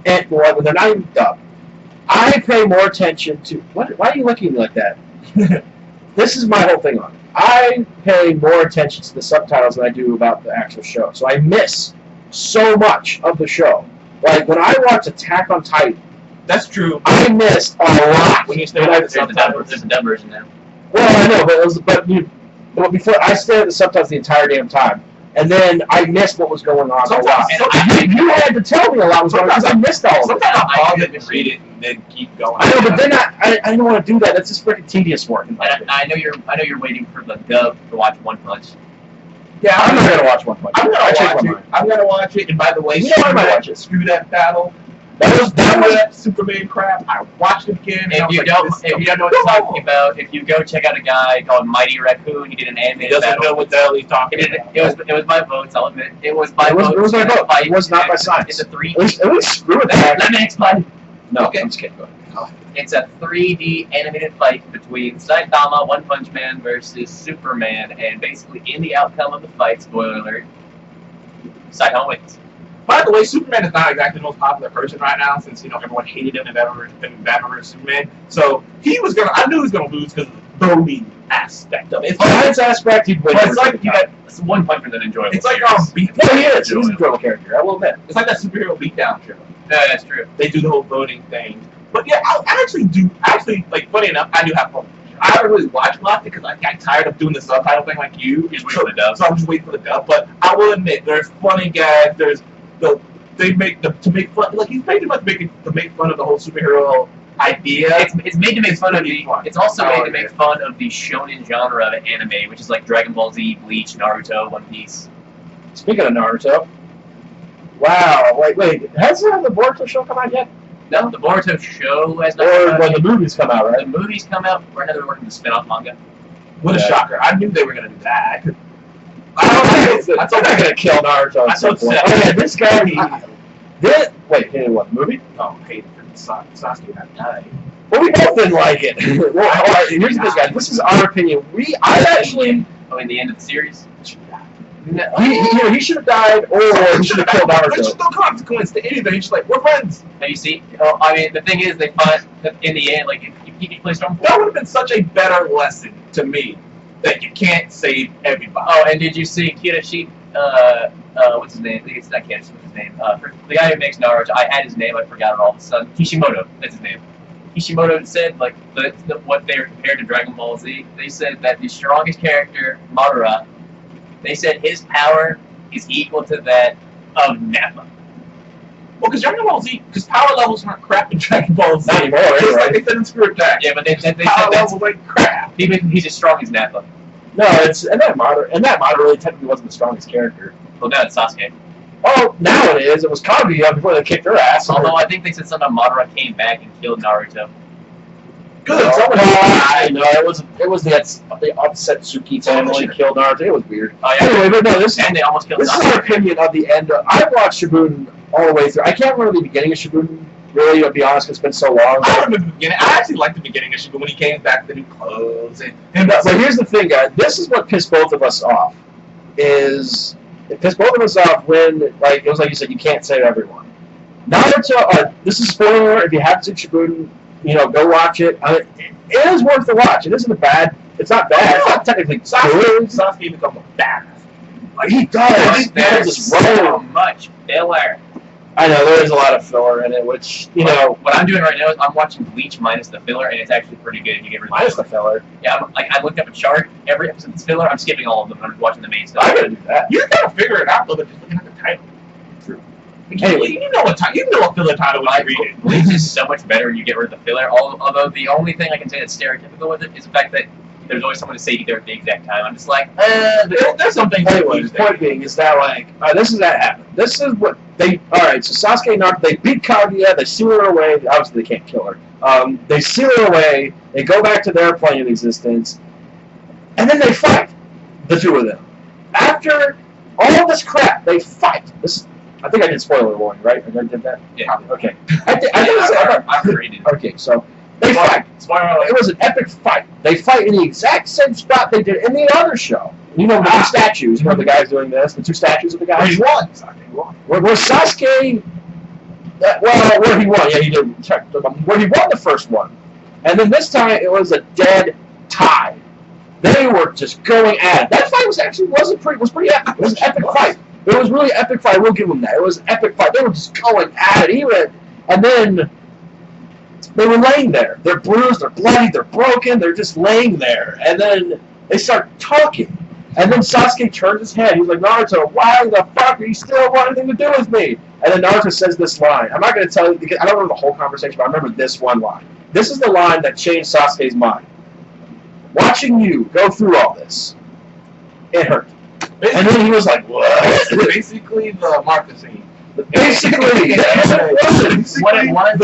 they're not even dubbed. I pay more attention to what? Why are you looking at me like that? This is my whole thing on it. I pay more attention to the subtitles than I do about the actual show. So I miss so much of the show. Like when I watch Attack on Titan, that's true. I missed a lot when you stay There's with the a dub version now. Well, I know, but before I stayed at the subtitles the entire damn time, and then I missed what was going on a lot. You had to tell me a lot was going on because I missed all of it. Sometimes I'll pause it and read it and then keep going. I know, but then I don't want to do that. That's just freaking tedious work. I know you're waiting for the dub to watch One Punch. Yeah, I'm not gonna watch One Punch. I'm gonna watch it. And by the way, you know I might watch it. Screw that battle. That Superman crap. I watched it again. If you don't know what I'm talking about, if you go check out a guy called Mighty Raccoon, he did an animated battle. He doesn't know what the hell he's talking about. It was my votes, I'll admit. It was my vote. It was my vote. It was not my science. It's a 3D. It was screw it. Let me explain. No, okay. I'm just kidding. Go ahead. It's a 3D animated fight between Saitama, One Punch Man, versus Superman, and basically in the outcome of the fight, spoiler alert, Saitama wins. By the way, Superman is not exactly the most popular person right now, since everyone hated him in Batman vs Superman. So I knew he was gonna lose because of the voting aspect of it. Science aspect, he'd win. It's like it's One Punch Man that enjoyable. It's like No, he is. He's a enjoyable character. I will admit. It's like that superhero beatdown show. No, that's true. They do the whole voting thing. But yeah, I actually, like, funny enough, I do have fun. I haven't really watched a lot because I got tired of doing the subtitle thing like you. Just wait for the dub. So I'm just waiting for the dub. But I will admit, there's funny guys. They make to make fun. Like he's pretty much making to make fun of the whole superhero idea. It's made to make fun of the. Fun. It's also made to make fun of the shonen genre of anime, which is like Dragon Ball Z, Bleach, Naruto, One Piece. Speaking of Naruto, wow! Wait, has the Boruto show come out yet? No, the Boruto show has not Or come out when yet. the movies come out, right? The movies come out. Right now they're working the spin-off manga. What a shocker! I knew they were gonna do that. I'm not gonna kill Naruto. I'm so upset. Oh yeah, this guy. Wait, what? The movie? Oh, hey, Sasuke had died. Well, we both didn't like it. Well, all right, here's this guy. This is our opinion. I actually. Oh, in the end of the series. He should have died, or he should have killed Naruto. There's no consequence to anything. He's just like, we're friends. Now you see, I mean, the thing is, they find that in the end, like, if you play Stormfront. That would have been such a better lesson to me that you can't save everybody. Oh, and did you see Kirashi? What's his name? I think it's not Kirashi. What's his name? The guy who makes Naruto. I had his name. I forgot it all of a sudden. Kishimoto. That's his name. Kishimoto said, like, what they were compared to Dragon Ball Z. They said that the strongest character, Madara. They said his power is equal to that of Nappa. Well, because Dragon Ball Z, because power levels aren't crap in Dragon Ball Z. Not anymore, Just right? like they said in Spirit Attack. Yeah, but they said Power that's levels like crap. he's as strong as Nappa. No, and that Madara really technically wasn't the strongest character. Well, now it's Sasuke. Oh, now it is. It was Kaguya before they kicked her ass. Although I think they said somehow Madara came back and killed Naruto. Good. Someone I know it was the Otsutsuki family killed Naruto. It was weird. Oh yeah. Anyway, but no, this And they almost killed is Sasuke. our opinion of the end. I watched Shippuden all the way through. I can't remember the beginning of Shippuden. Really, to be honest, it's been so long. I remember the beginning. I actually liked the beginning of Shippuden when he came back with the new clothes and But here's the thing, guys. This is what pissed both of us off. It pissed both of us off when, like, it was like you said, you can't save everyone. Naruto. This is spoiler alert. If you haven't seen Shippuden, go watch it. It is worth the watch. It isn't bad. It's not bad. It's not technically good. Sasuke becomes a badass. Like, he does. There's so much filler. I know there is a lot of filler in it, which What I'm doing right now is I'm watching Bleach minus the filler, and it's actually pretty good if you get rid of minus the filler. Yeah, I looked up a chart. Every episode's filler. I'm skipping all of them. I'm just watching the main stuff. I gotta do that. You gotta figure it out though, but just looking at the title. True. Anyway, you know what filler title was created. Bleach is so much better when you get rid of the filler. Although the only thing I can say that's stereotypical with it is the fact that there's always someone to say there at the exact time. I'm just like, there's something. Anyway, the point being is that this is that happened. This is what they. All right, so Sasuke and Naruto, they beat Kaguya. They seal her away. Obviously, they can't kill her. They seal her away. They go back to their plane of existence, and then they fight. The two of them. After all this crap, they fight. I think I did spoiler warning, right? I did that. Yeah. Okay. I'm rated. Okay, so they fight. It was an epic fight. They fight in the exact same spot they did in the other show. The two statues. The guys doing this. The two statues of the guys. He won. Where Sasuke... where he won. Yeah, he did. Where he won the first one. And then this time, it was a dead tie. They were just going at it. That fight was pretty epic. It was an epic fight. It was really epic fight. I will give them that. It was an epic fight. They were just going at it. And then... they were laying there. They're bruised, they're bloody, they're broken, they're just laying there. And then they start talking. And then Sasuke turns his head. He's like, Naruto, why the fuck are you still want anything to do with me? And then Naruto says this line. I'm not going to tell you, because I don't remember the whole conversation, but I remember this one line. This is the line that changed Sasuke's mind. Watching you go through all this, it hurt. And then he was like, what? Basically the Marcus scene. Basically, What it was,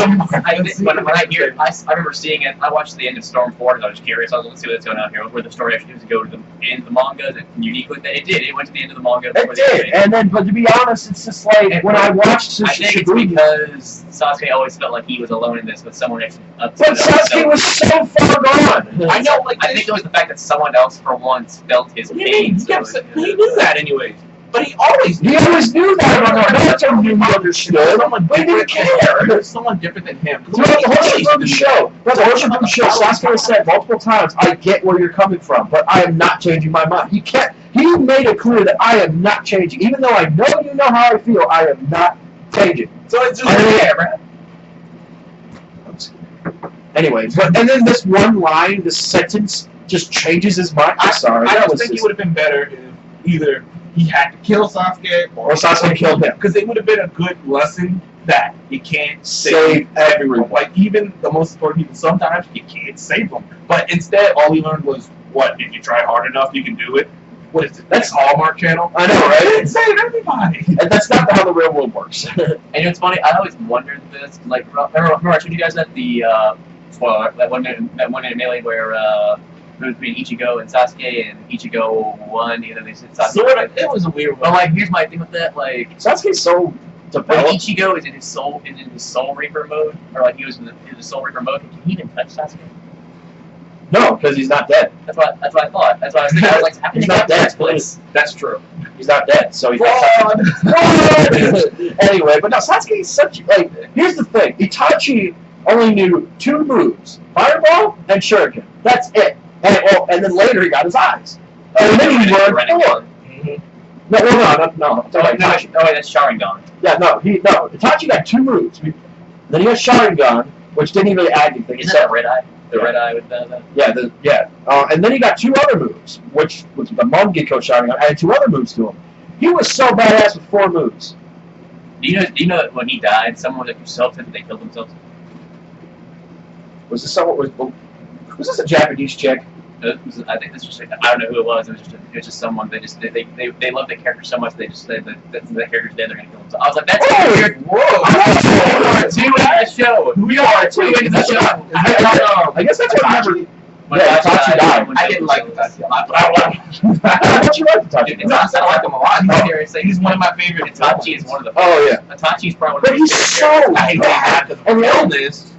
when I hear it, I remember seeing it. I watched the end of Storm 4 because I was curious. I was going to see what's going on here, where the story actually was to go to the end of the manga. And uniquely, it did. It went to the end of the manga. It did. And then, but to be honest, it's just like when I watched I think it's because Sasuke always felt like he was alone in this, but someone else. But Sasuke was so far gone. I know. I think it was the fact that someone else, for once, felt his pain. He knew that anyways. But he always knew that. Naruto knew he understood. But he didn't care. There's someone different than him. Throughout the whole Shippuden show, Sasuke has said multiple times, I get where you're coming from, but I am not changing my mind. He made it clear that I am not changing. Even though I know you know how I feel, I am not changing. So it's just there, Anyway, and then this one line, this sentence, just changes his mind. I'm sorry. I just think it would have been better if either he had to kill Sasuke or Sasuke killed him. Because it would have been a good lesson that you can't save everyone. Like, even the most important people, sometimes you can't save them. But instead, all we learned was, if you try hard enough, you can do it. What is it? That's Hallmark Channel. I know, right? It saved everybody. And that's not how the real world works. And it's funny, I always wondered this. Like, remember I showed you guys that spoiler, that one minute melee where between Ichigo and Sasuke, and Ichigo won, and then they said Sasuke. Sort of, it was a weird one. But like, here's my thing with that, like Sasuke's so developed. When Ichigo is in his soul reaper mode, or like he was in the soul reaper mode, can he even touch Sasuke? No, because he's not dead. That's what I thought. That's what I was thinking. I was like, how can he's not dead. That's true. He's not dead, so he's not Anyway, but no, Sasuke is such here's the thing. Itachi only knew 2 moves: Fireball and Shuriken. That's it. And then later he got his eyes. And then he learned 4. Mm-hmm. No. That's Sharingan. Yeah, no. Itachi got 2 moves. Then he got Sharingan, which didn't even add anything. Isn't that Red Eye? The Red Eye with the... Yeah. And then he got 2 other moves, which was the Mangekyo Sharingan. Added 2 other moves to him. He was so badass with 4 moves. Do you know that when he died, someone that himself said that they killed themselves? Was this a Japanese chick? I think this was just, I don't know who it was. It was just someone. They love the character so much. They just said that the character's dead. They're gonna kill him. So I was like, that's weird. Whoa! We are two in the show. We are two in the show. I guess that's what I remember. When Itachi died. I didn't like Itachi a lot, but I like him. How much you like Itachi? No, I said I like him a lot. He's one of my favorite. Itachi is one of the. Oh yeah. Itachi's probably one of But the. he's so I hate that because of illness.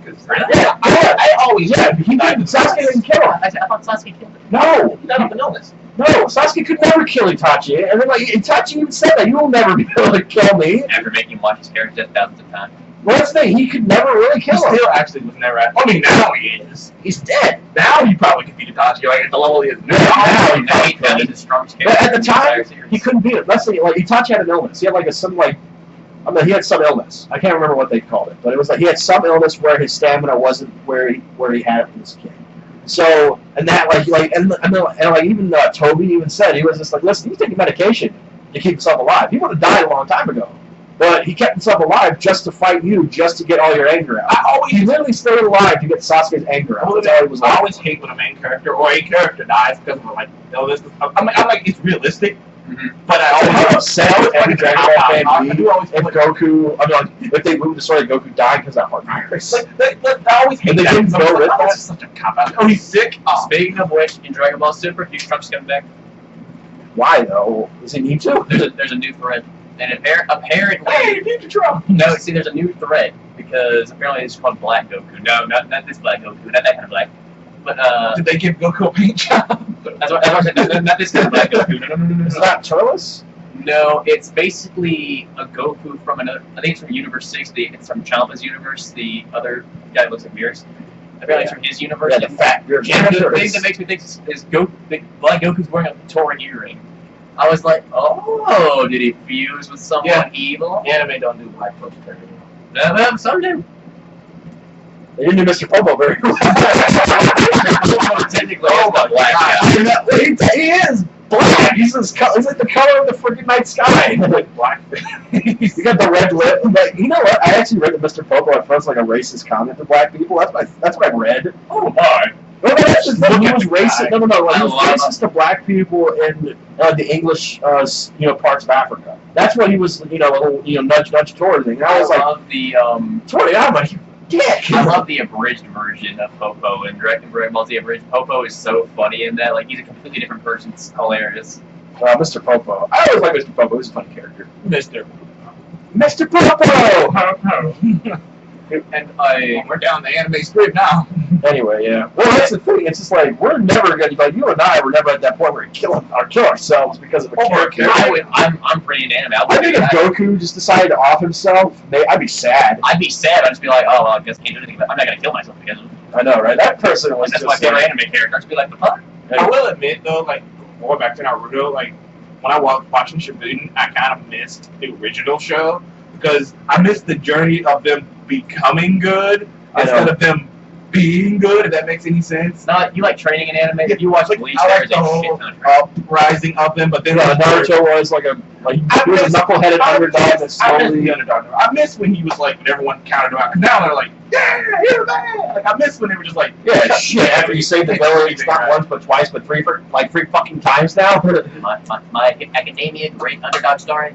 Yeah, I always he didn't. Sasuke didn't kill him. I thought Sasuke killed him. No, He died of an illness. no, Sasuke could never kill Itachi. And then like Itachi even said that you will never be able to kill me. After making him watch his character death thousands of times. Well, that's the thing. He could never really He kill him. still actually was never. I mean, now he is. He's dead. Now he probably could beat Itachi. Like at the level he is now. Now he Now he's the strongest But character. at the in entire time, series. he couldn't beat him. Let's say like Itachi had an illness. He had like he had some illness. I can't remember what they called it, but it was like he had some illness where his stamina wasn't where he had it when he was a kid. So and that like even Toby even said he was just like, listen, he's taking medication to keep himself alive. He would have died a long time ago, but he kept himself alive just to fight you, just to get all your anger out. He literally stayed alive to get Sasuke's anger out. That's all he was I like. always hate when a main character or a character dies because of like illness. I'm like it's realistic, but I always How upset every Dragon Ball fan I be do always if Goku, if they moved the story of Goku died because of heart virus. I always hate And they that. didn't go with That's that? such a cop out. Oh, he's sick. Oh. Speaking of which, in Dragon Ball Super, Huge Trump's coming back. Why though? Does he need to? There's a new thread, and apparently, Hey, Future Trump. no. See, there's a new thread because apparently it's called Black Goku. No, not this Black Goku, not that kind of black. But Did they give Goku a paint job? that's what I said. Not this kind of Black Goku. No. Is that Turles? No, it's basically a Goku from another. I think it's from Universe 60. It's from Champa's universe. The other guy that looks like Beerus. Apparently, it's from his universe. Yeah, the fat beard. Yeah, the thing that makes me think is Black Goku's wearing a Torin earring. I was like, oh, did he fuse with someone evil? Anime don't do black folks very well. No, some do. They didn't do Mr. Popo very well. Technically, Oh it's not my black. God. Yeah. He is black. He's like the color of the freaking night sky. Like black. You got the red lip. But you know what? I actually read that Mr. Popo at first like a racist comment to black people. That's what I read. Oh my. No, that's just Look he at was the racist. guy. No. He I was love racist to black people in the English, parts of Africa. That's what he was, a little, nudge toward thing. And I was like, love the Tori, I'm like, you dick. I love the abridged version of Popo in Dragon Ball Z. Abridged Popo is so funny in that. Like he's a completely different person. It's hilarious. Mr. Popo. I always like Mr. Popo. He's a funny character. Mr. Mr. Popo. And I We're down the anime script now. Anyway, yeah. Well, that's the thing. It's just like we're never gonna like you and I were never at that point where we kill ourselves because of a character. I'm pretty into anime. I think if Goku just decided to off himself, I'd be sad. I'd be sad. I'd just be like, oh, well, I guess I can't do anything. But I'm not gonna kill myself because of it. I know, right? That person was That's just my favorite like, anime character. I'd just be like, the fuck. I will admit though, like going back to Naruto, like when I was watching Shippuden, I kind of missed the original show because I missed the journey of them becoming good instead of them being good. If that makes any sense. It's not you like training in anime. If you watch Like, Bleach, I like there's the a whole shit ton of training. uprising of them, but then Naruto was like he was a knuckleheaded underdog that I miss slowly. the underdog. I miss when he was like when everyone counted him out. Cause now they're like, yeah, you're bad. Like I miss when they were just like, Yeah, shit. After you saved the village, not once but twice, but three fucking times now. My academia great underdog story.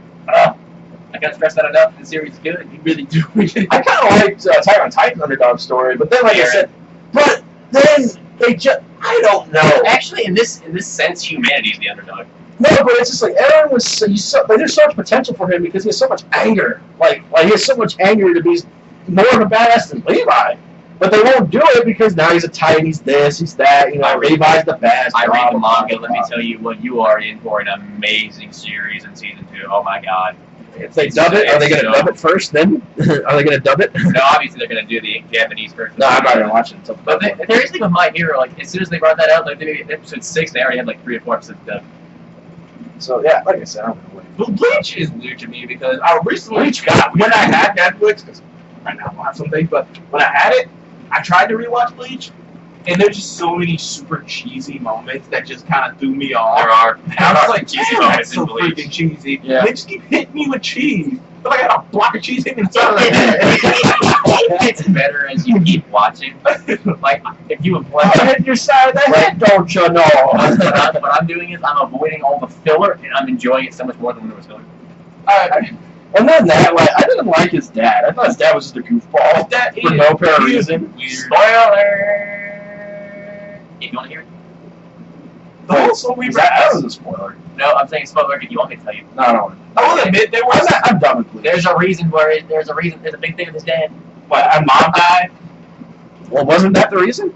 I can't stress that enough. The series is good. You really do. I kind of liked Attack on Titan underdog story, but then like I said, but then they I don't know. Actually, in this sense, humanity is the underdog. No, but it's just like everyone was there's so much potential for him because he has so much anger. Like he has so much anger to be more of a badass than Levi. But they won't do it because now he's a Titan, he's this, he's that, Levi's the best. I read the manga. Let me tell you what you are in for an amazing series in season 2. Oh my god. If they dub it, are they going to dub it first then? Are they going to dub it? No, obviously they're going to do the Japanese version. No, I'm not going to watch it until But there is thing with My Hero, like, as soon as they brought that out, like, maybe episode 6, they already had, like, 3 or 4 episodes done. So, yeah, like I said, I'm going to wait. But Bleach is weird to me because I recently Bleach got when I had Netflix, because right now I don't have some things, but when I had it, I tried to rewatch Bleach, and there's just so many super cheesy moments that just kind of threw me off. There are. And I was like, cheesy damn, moments that's so in Bleach. freaking cheesy. Yeah. They just keep hitting me with cheese. But like I had a block of cheese hanging inside. It gets better as you keep watching. Like if you apply, hit your side of the head, don't you know? what I'm doing is I'm avoiding all the filler, and I'm enjoying it so much more than when there was filler. And then that, like, I didn't like his dad. I thought his dad was just a goofball That for is no apparent reason. Weird. Spoiler! If you want to hear it. The whole soul Is reaper. that was a spoiler. No, I'm saying spoiler if you want me to tell you. No, I don't. I will admit there was. I'm done with Bleach. There's a reason there's a big thing with his dad. What? A mom died. Well, wasn't that the reason?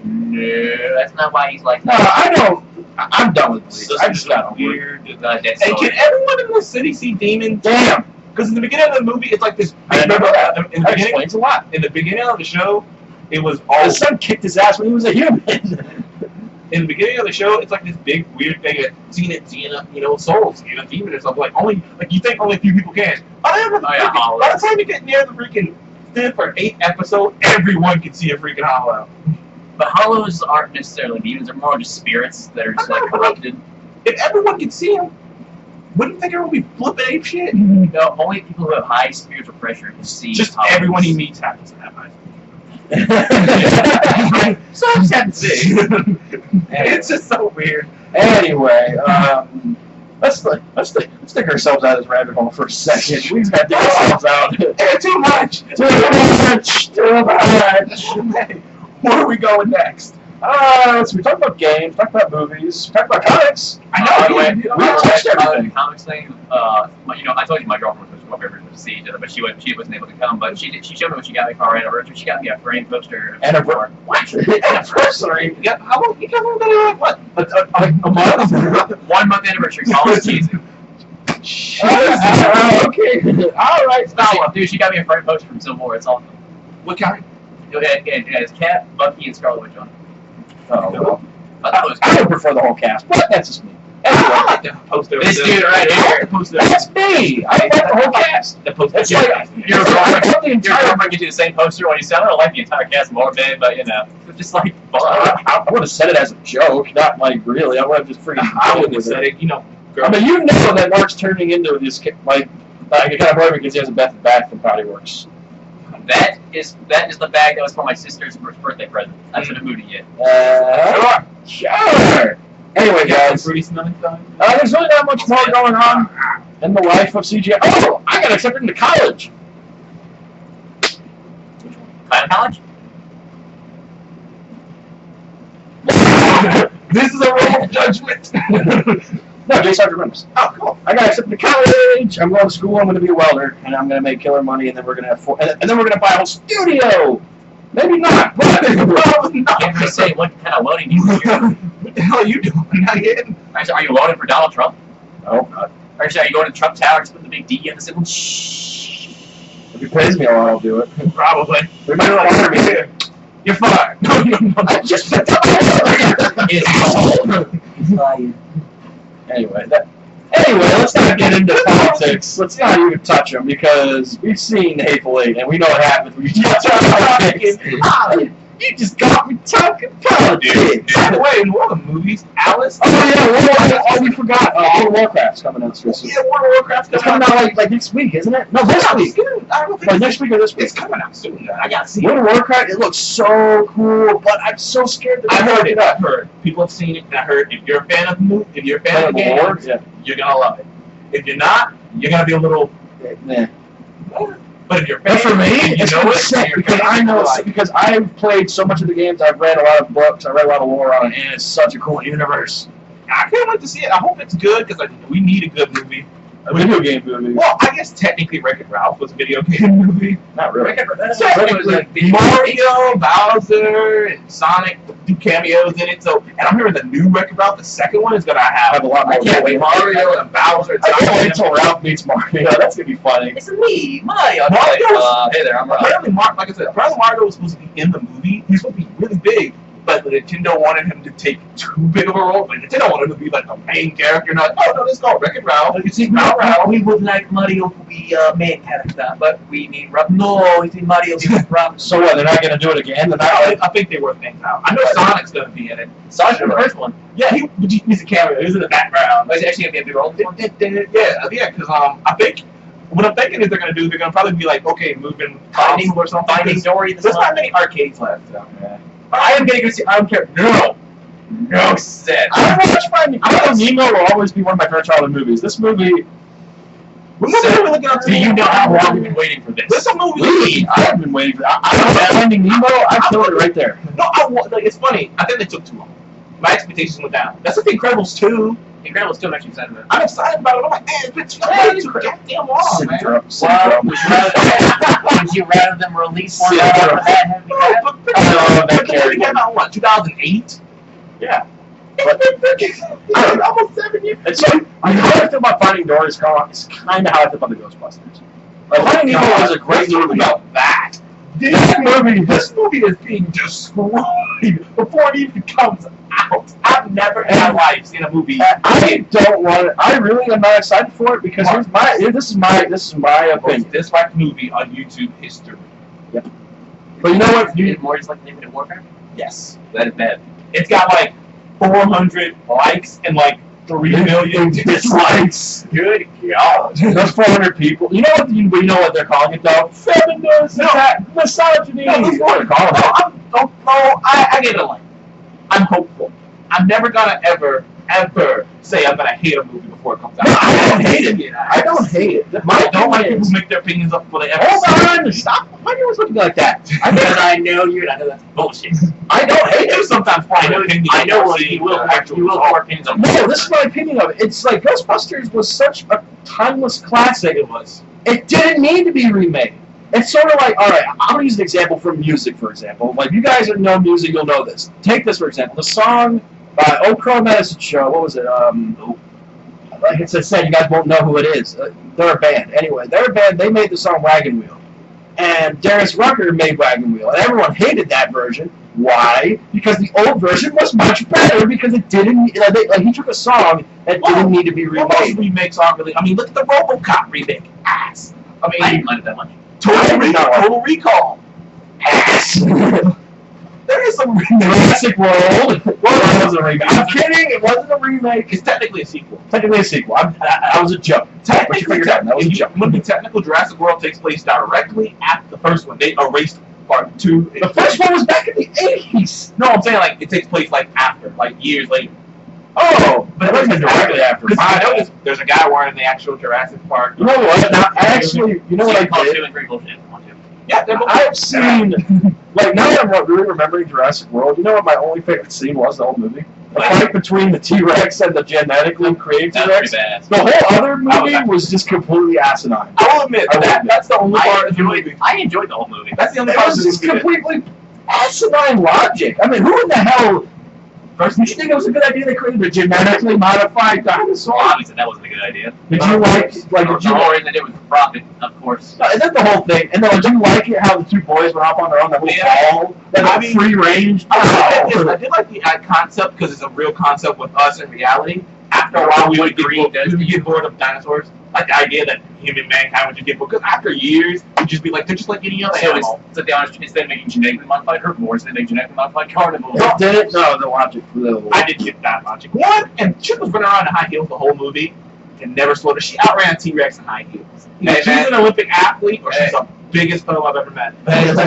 No, that's not why he's like No, I don't. I'm done with Bleach. I just got over it. weird. That's Hey, so can everyone in the city see demons? Damn! Because in the beginning of the movie, it's like this. I didn't know that. In the That beginning, explains a lot. in the beginning of the show, it was all. His son kicked his ass when he was a human. In the beginning of the show, it's like this big weird thing of seeing souls, seeing a demon or something. Like you think only a few people can. By the time you get near the freaking 5th or 8th episode, everyone can see a freaking hollow. But hollows aren't necessarily demons; they're more just spirits that are just like corrupted. If everyone could see them, wouldn't you think everyone would be flipping ape shit? No, only people who have high spiritual pressure can see. Just hollows. everyone he meets happens to have eyes. So I just have to say. It's just so weird. Anyway, let's stick ourselves out of this rabbit hole for a second. We've got to dig ourselves out. Too much. Too much. Where are we going next? So we talked about games, talked about movies, talked about comics. I By the know. way, we touched everything. the comics thing. I told you my girlfriend was supposed to come over to see each other, but she wasn't able to come. But she showed me what she got me for our anniversary. She got me a framed poster. Anniversary? What? Anniversary? Yeah, how long? You got me what? A month? 1 month anniversary. College season. Okay. All right. Dude, she got me a framed poster from Civil War. It's awesome. What kind? It has Cap, Bucky, and Scarlet Witch on it. Oh, well. I thought it was I would prefer the whole cast, but that's just me. I Anyway, like the poster. This dude right here. that's me. I like the whole cast. The poster. That's like Your the girlfriend entire. gets you the same poster when you said I don't like the entire cast more, man, but it's just like fun. I would have said it as a joke, not like really. I would have just freaking. I would have said it, I mean, you know that Mark's turning into this like it kind of hard because he has a Beth back from Potty Works. That is the bag that was for my sister's birthday present. I haven't moved it yet. Sure. Anyway, guys, Fruity smelling stuff. there's really not much more going on in the life of CGM. Oh, I got accepted into college. Clown College? This is a roll of judgment. No, J. Sargent Reynolds. Oh, cool. I got accepted to college. I'm going to school. I'm going to be a welder, and I'm going to make killer money. And then we're going to have and then we're going to buy a whole studio. Maybe not, but Can't really say what kind of loading you do here. What the hell are you doing? Not yet. Actually, are you loading for Donald Trump? no, not. Actually, are you going to Trump Tower to put the big D in the symbol? Shh. If he pays me a lot, I'll do it. Probably. We might not hire me. You're fired. No. I just said Anyway, let's not get into politics. Let's not even touch them because we've seen Hateful Eight and we know what happens when you touch politics. You just got me talking politics. By the way, in one of the movies, Alice. Oh yeah, we forgot. World of Warcraft's coming out soon. Yeah, World of Warcraft's It's coming out like next week, isn't it? No, this week. I don't think Like next week or this week. it's coming out soon. I gotta see World it. of Warcraft, it looks so cool, but I'm so scared that I heard it. I've heard. People have seen it, and I heard if you're a fan of the movie, if you're a fan of the games, you're gonna love it. If you're not, you're gonna be a little. Nah. But if you're a fan, But for me, you it's know gonna it, suck you're because I know because I've played so much of the games. I've read a lot of books. I read a lot of lore on it, and it's such a cool universe. I can't wait to see it. I hope it's good because we need a good movie. A video game movie. Well, I guess technically Wreck-It Ralph was a video game movie. Not really. Technically, Mario, Bowser, and Sonic do cameos in it. So, and I'm hearing the new Wreck-It Ralph, the second one, is gonna have a lot more. I can't wait. Mario and Bowser. And I can't wait Sonic. until Ralph meets Mario. That's gonna be funny. It's me, Mario. Hey there, I'm Ralph. Apparently, like I said, apparently Mario was supposed to be in the movie. He's supposed to be really big, but Nintendo wanted him to take too big of a role. But Nintendo wanted him to be like the main character. Not, oh no, this is called Wreck-It Ralph. You see, Ralph. we would like Mario to be main character, but we need Ralph. No, we think Mario be Ralph. So what? They're not gonna do it again? They're not. I think they work things out. I know Sonic's gonna be in it. Sonic's in the first one. Yeah, he's a cameo. He's in the background. Is it actually gonna be a big role? Yeah, because I think what I'm thinking is they're gonna probably be like, okay, moving Finding or something. Finding Dory. There's not many arcades left. So, man. I am getting to see. I don't care. No sense. I watch Finding Nemo will always be one of my favorite childhood movies. This movie. Do you know how long we've been waiting for this? This is a movie. I have been waiting for that. Finding Nemo, I killed it right there. No, it's funny. I think they took too long. My expectations went down. That's the Incredibles 2. Incredibles 2, I'm actually excited about. I'm excited about it. I'm like, man, it's too goddamn long, man. Would you rather them release one after that heavy But they came out, what, 2008? Yeah. Almost 7 years. It's like, how I feel about Finding Dory is kind of how I feel about the Ghostbusters. Like, Finding Nemo is a great movie about that. This movie is being destroyed before it even comes out. I've never in my life seen a movie. I don't want it. I really am not excited for it because this is my opinion. Disliked movie on YouTube history. Yep. But you know what? You did more just like Neighborhood Warfare? Yes. That is bad. It's got like 400 likes and like 3 million dislikes. Good God. Those 400 people. You know what they're calling it though? Feminist attack, misogyny. No, that's what they're calling it. I get it. Like, I'm hopeful. I'm never gonna ever say I'm gonna hate a movie before it comes out. No, I don't hate it. I don't hate it. I don't like people who make their opinions up before they ever. Hold on, stop. Why are you always looking like that? I know you, and I know that's bullshit. I don't hate it. Sometimes I know you will have opinions on. No, this is my opinion of it. It's like Ghostbusters was such a timeless classic. It was. It didn't need to be remade. It's sort of like, all right, I'm going to use an example from music, for example. Like, you guys that know music, you'll know this. Take this, for example. The song by Old Crow Medicine Show, what was it? Like I said, you guys won't know who it is. They're a band. Anyway, they're a band. They made the song Wagon Wheel. And Darius Rucker made Wagon Wheel. And everyone hated that version. Why? Because the old version was much better because it didn't, he took a song that didn't need to be remade. Most remakes aren't really, I mean, look at the RoboCop remake. Ass. I mean, I didn't mind it that much. Total Recall. Ass. There is some Jurassic World. Well, it was a remake. I'm kidding. It wasn't a remake. It's technically a sequel. Technically a sequel. That was a joke. Technically, that was a joke. When the technical Jurassic World takes place directly after the first one, they erased part 2. The first one was back in the 80s. No, I'm saying like it takes place like after, like years later. Oh, but it wasn't directly after. I noticed there's a guy wearing the actual Jurassic Park. You know what? You know what I did? Yeah, I've seen, like, now that I'm really remembering Jurassic World, you know what my only favorite scene was the whole movie? The fight between the T-Rex and the genetically created T-Rex. The whole other movie was just completely asinine. I will admit, that's the only part of the movie. I enjoyed the whole movie. That's the only part of the movie. It was just completely asinine logic. I mean, who in the hell... First, did you think it was a good idea they created a genetically modified dinosaur? Well, obviously, that wasn't a good idea. Did you like the whole reason they did it was for profit, of course. No, that's the whole thing. And then, did you like it how the two boys went off on their own, that little ball, that free range? I did like the concept because it's a real concept with us in reality. After a while, we would get bored of dinosaurs. Like the idea that human mankind would just get bored. Because after years, we'd just be like, they're just like any other animal. So the honest, instead of making genetically modified herbivores, they make genetically modified carnivores. Did it? No, the logic. I did get that logic. What? And she was running around in high heels the whole movie and never slowed her. She outran T-Rex in high heels. She's an Olympic athlete or she's the biggest fellow I've ever met. There's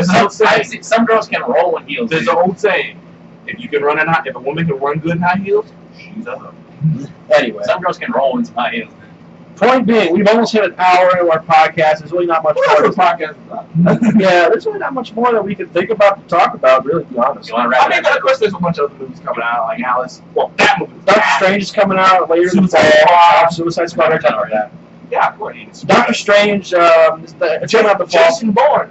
an old saying. Some girls can roll in heels. There's an old saying. If a woman can run good in high heels, she's a hoe. Anyway. Some girls can roll in some high heels. Point being, we've almost hit an hour into our podcast. There's really not much more. What podcast about? Yeah, there's really not much more that we can think about to talk about, really, to be honest. You want to wrap it up? Of course, there's a bunch of other movies coming out, like Alice. Well, that movie. Doctor Strange is coming out later in the fall. Suicide Squad, or something like that. Yeah, of course. Doctor Strange, it's coming out the fall. Jason Bourne.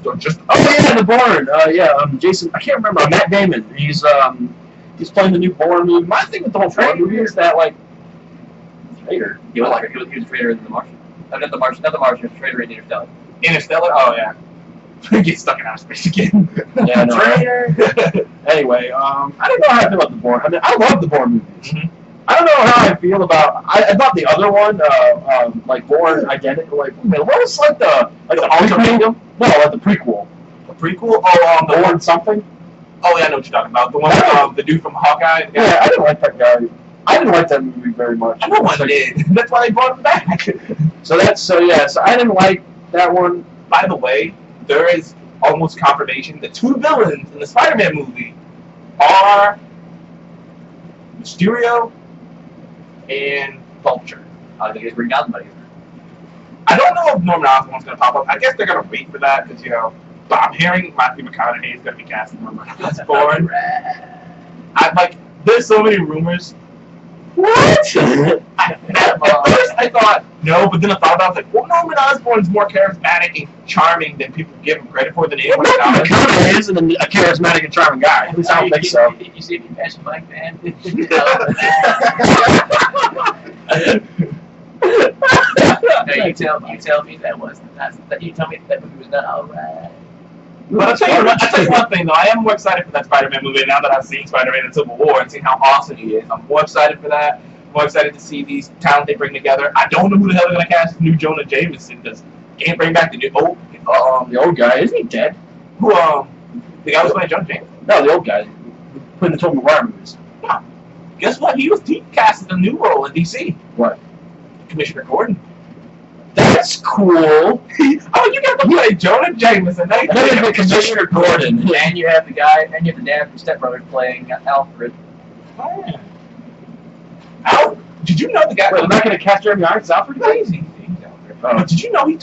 The Bourne. Jason, I can't remember. Matt Damon. He's playing the new Bourne movie. My thing with the whole Bourne movie is that, like, traitor. He was a traitor in The Martian. Not the Martian. He was a traitor in Interstellar. Interstellar? Oh, yeah. Get stuck in outer space again. Yeah, no. Traitor. Anyway, I don't know how I feel about the Bourne. I mean, I love the Bourne movies. Mm-hmm. I don't know how I feel about. I thought the other one, like Bourne Identical. Like, what was like the prequel? No, like the prequel. The prequel? Oh, Bourne something. Oh, yeah, I know what you're talking about. The one with the dude from Hawkeye. Yeah, I didn't like that guy. I didn't like that movie very much. No one did. That's why they brought him back. So I didn't like that one. By the way, there is almost confirmation the two villains in the Spider-Man movie are Mysterio and Vulture. I think it's bring down somebody. I don't know if Norman Osborn's going to pop up. I guess they're going to wait for that because, but I'm hearing Matthew McConaughey is going to be casting Norman Osborn. There's so many rumors. What? At first I thought, no, but then I thought about it, like, well, Norman Osborn's more charismatic and charming than people give him credit for than anyone else. Matthew McConaughey isn't a charismatic and charming guy. At least I don't think so. You see me passion like that? No, you tell me that you tell me that movie was not alright. But I'll tell you one thing though, I am more excited for that Spider-Man movie now that I've seen Spider-Man in Civil War and seen how awesome he is. I'm more excited for that. I'm more excited to see these talent they bring together. I don't know who the hell they're gonna cast new Jonah Jameson because can't bring back the old guy. Isn't he dead? Who the guy who's playing Jonah Jameson? No, the old guy. Playing the Tobey Maguire movies. Yeah. Guess what? He was cast in a new role in DC. What? Commissioner Gordon. That's cool. Oh, you got to play Jonah Jameson. And then you Commissioner Gordon. And you have the guy, and you have the dad from Step Brothers playing Alfred. Oh, yeah. Al, did you know the guy? Wait, I'm not going to cast Jeremy Irons as Alfred? Crazy. But did you know the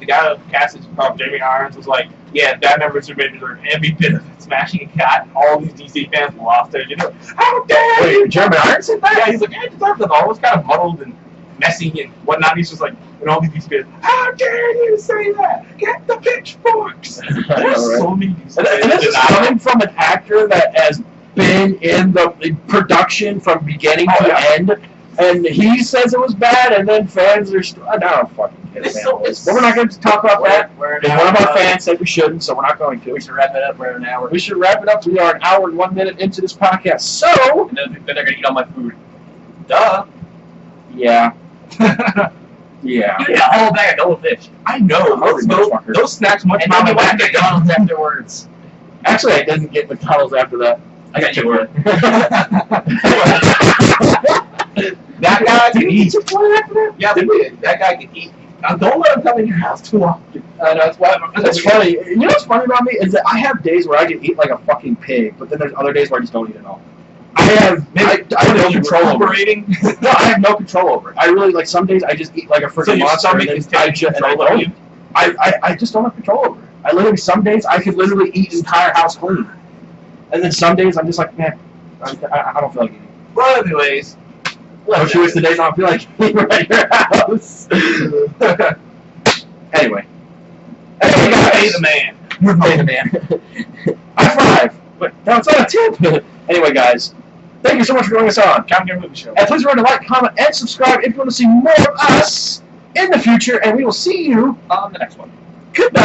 guy who casted Jeremy Irons was like, yeah, that member submitted every bit of it, smashing a cat, and all these DC fans lost their, how dare you? Jeremy Irons said that? Yeah, he's like, I deserve it all. It was kind of muddled and messy and whatnot. He's just like, and all these DC fans, how dare you say that? Get the pitchforks. There's so many DC fans. And this is coming from an actor that has been in the production from beginning to end. And he says it was bad, and then fans are I don't fucking get it, man. But we're not going to talk about that. One of our fans said we shouldn't, so we're not going to. We should wrap it up. We're at an hour. We should wrap it up. We are an hour and 1 minute into this podcast. So... And then they're going to eat all my food. Duh. Yeah. Yeah. You ate a whole bag of goldfish. I know. Those snacks much and then you went to McDonald's afterwards. Actually, I didn't get McDonald's after that. I got you. That guy can eat. Yeah, they did. That guy can eat. Now, don't let him come in your house too often. That's funny. You know what's funny about me is that I have days where I can eat like a fucking pig, but then there's other days where I just don't eat at all. I have no control over it. No, I have no control over it. I really like some days I just eat like a freaking monster, and then I just don't have control over it. I literally some days I could literally eat an entire house clean, and then some days I'm just like, man, I don't feel like eating. Well, anyways. Don't you wish the days don't feel like eating at your house? Anyway, pay the man. Pay the man. High five. But no, it's not a tip. Anyway, guys, thank you so much for joining us on Comedy Movie Show. And please remember to like, comment, and subscribe if you want to see more of us in the future. And we will see you on the next one. Goodbye.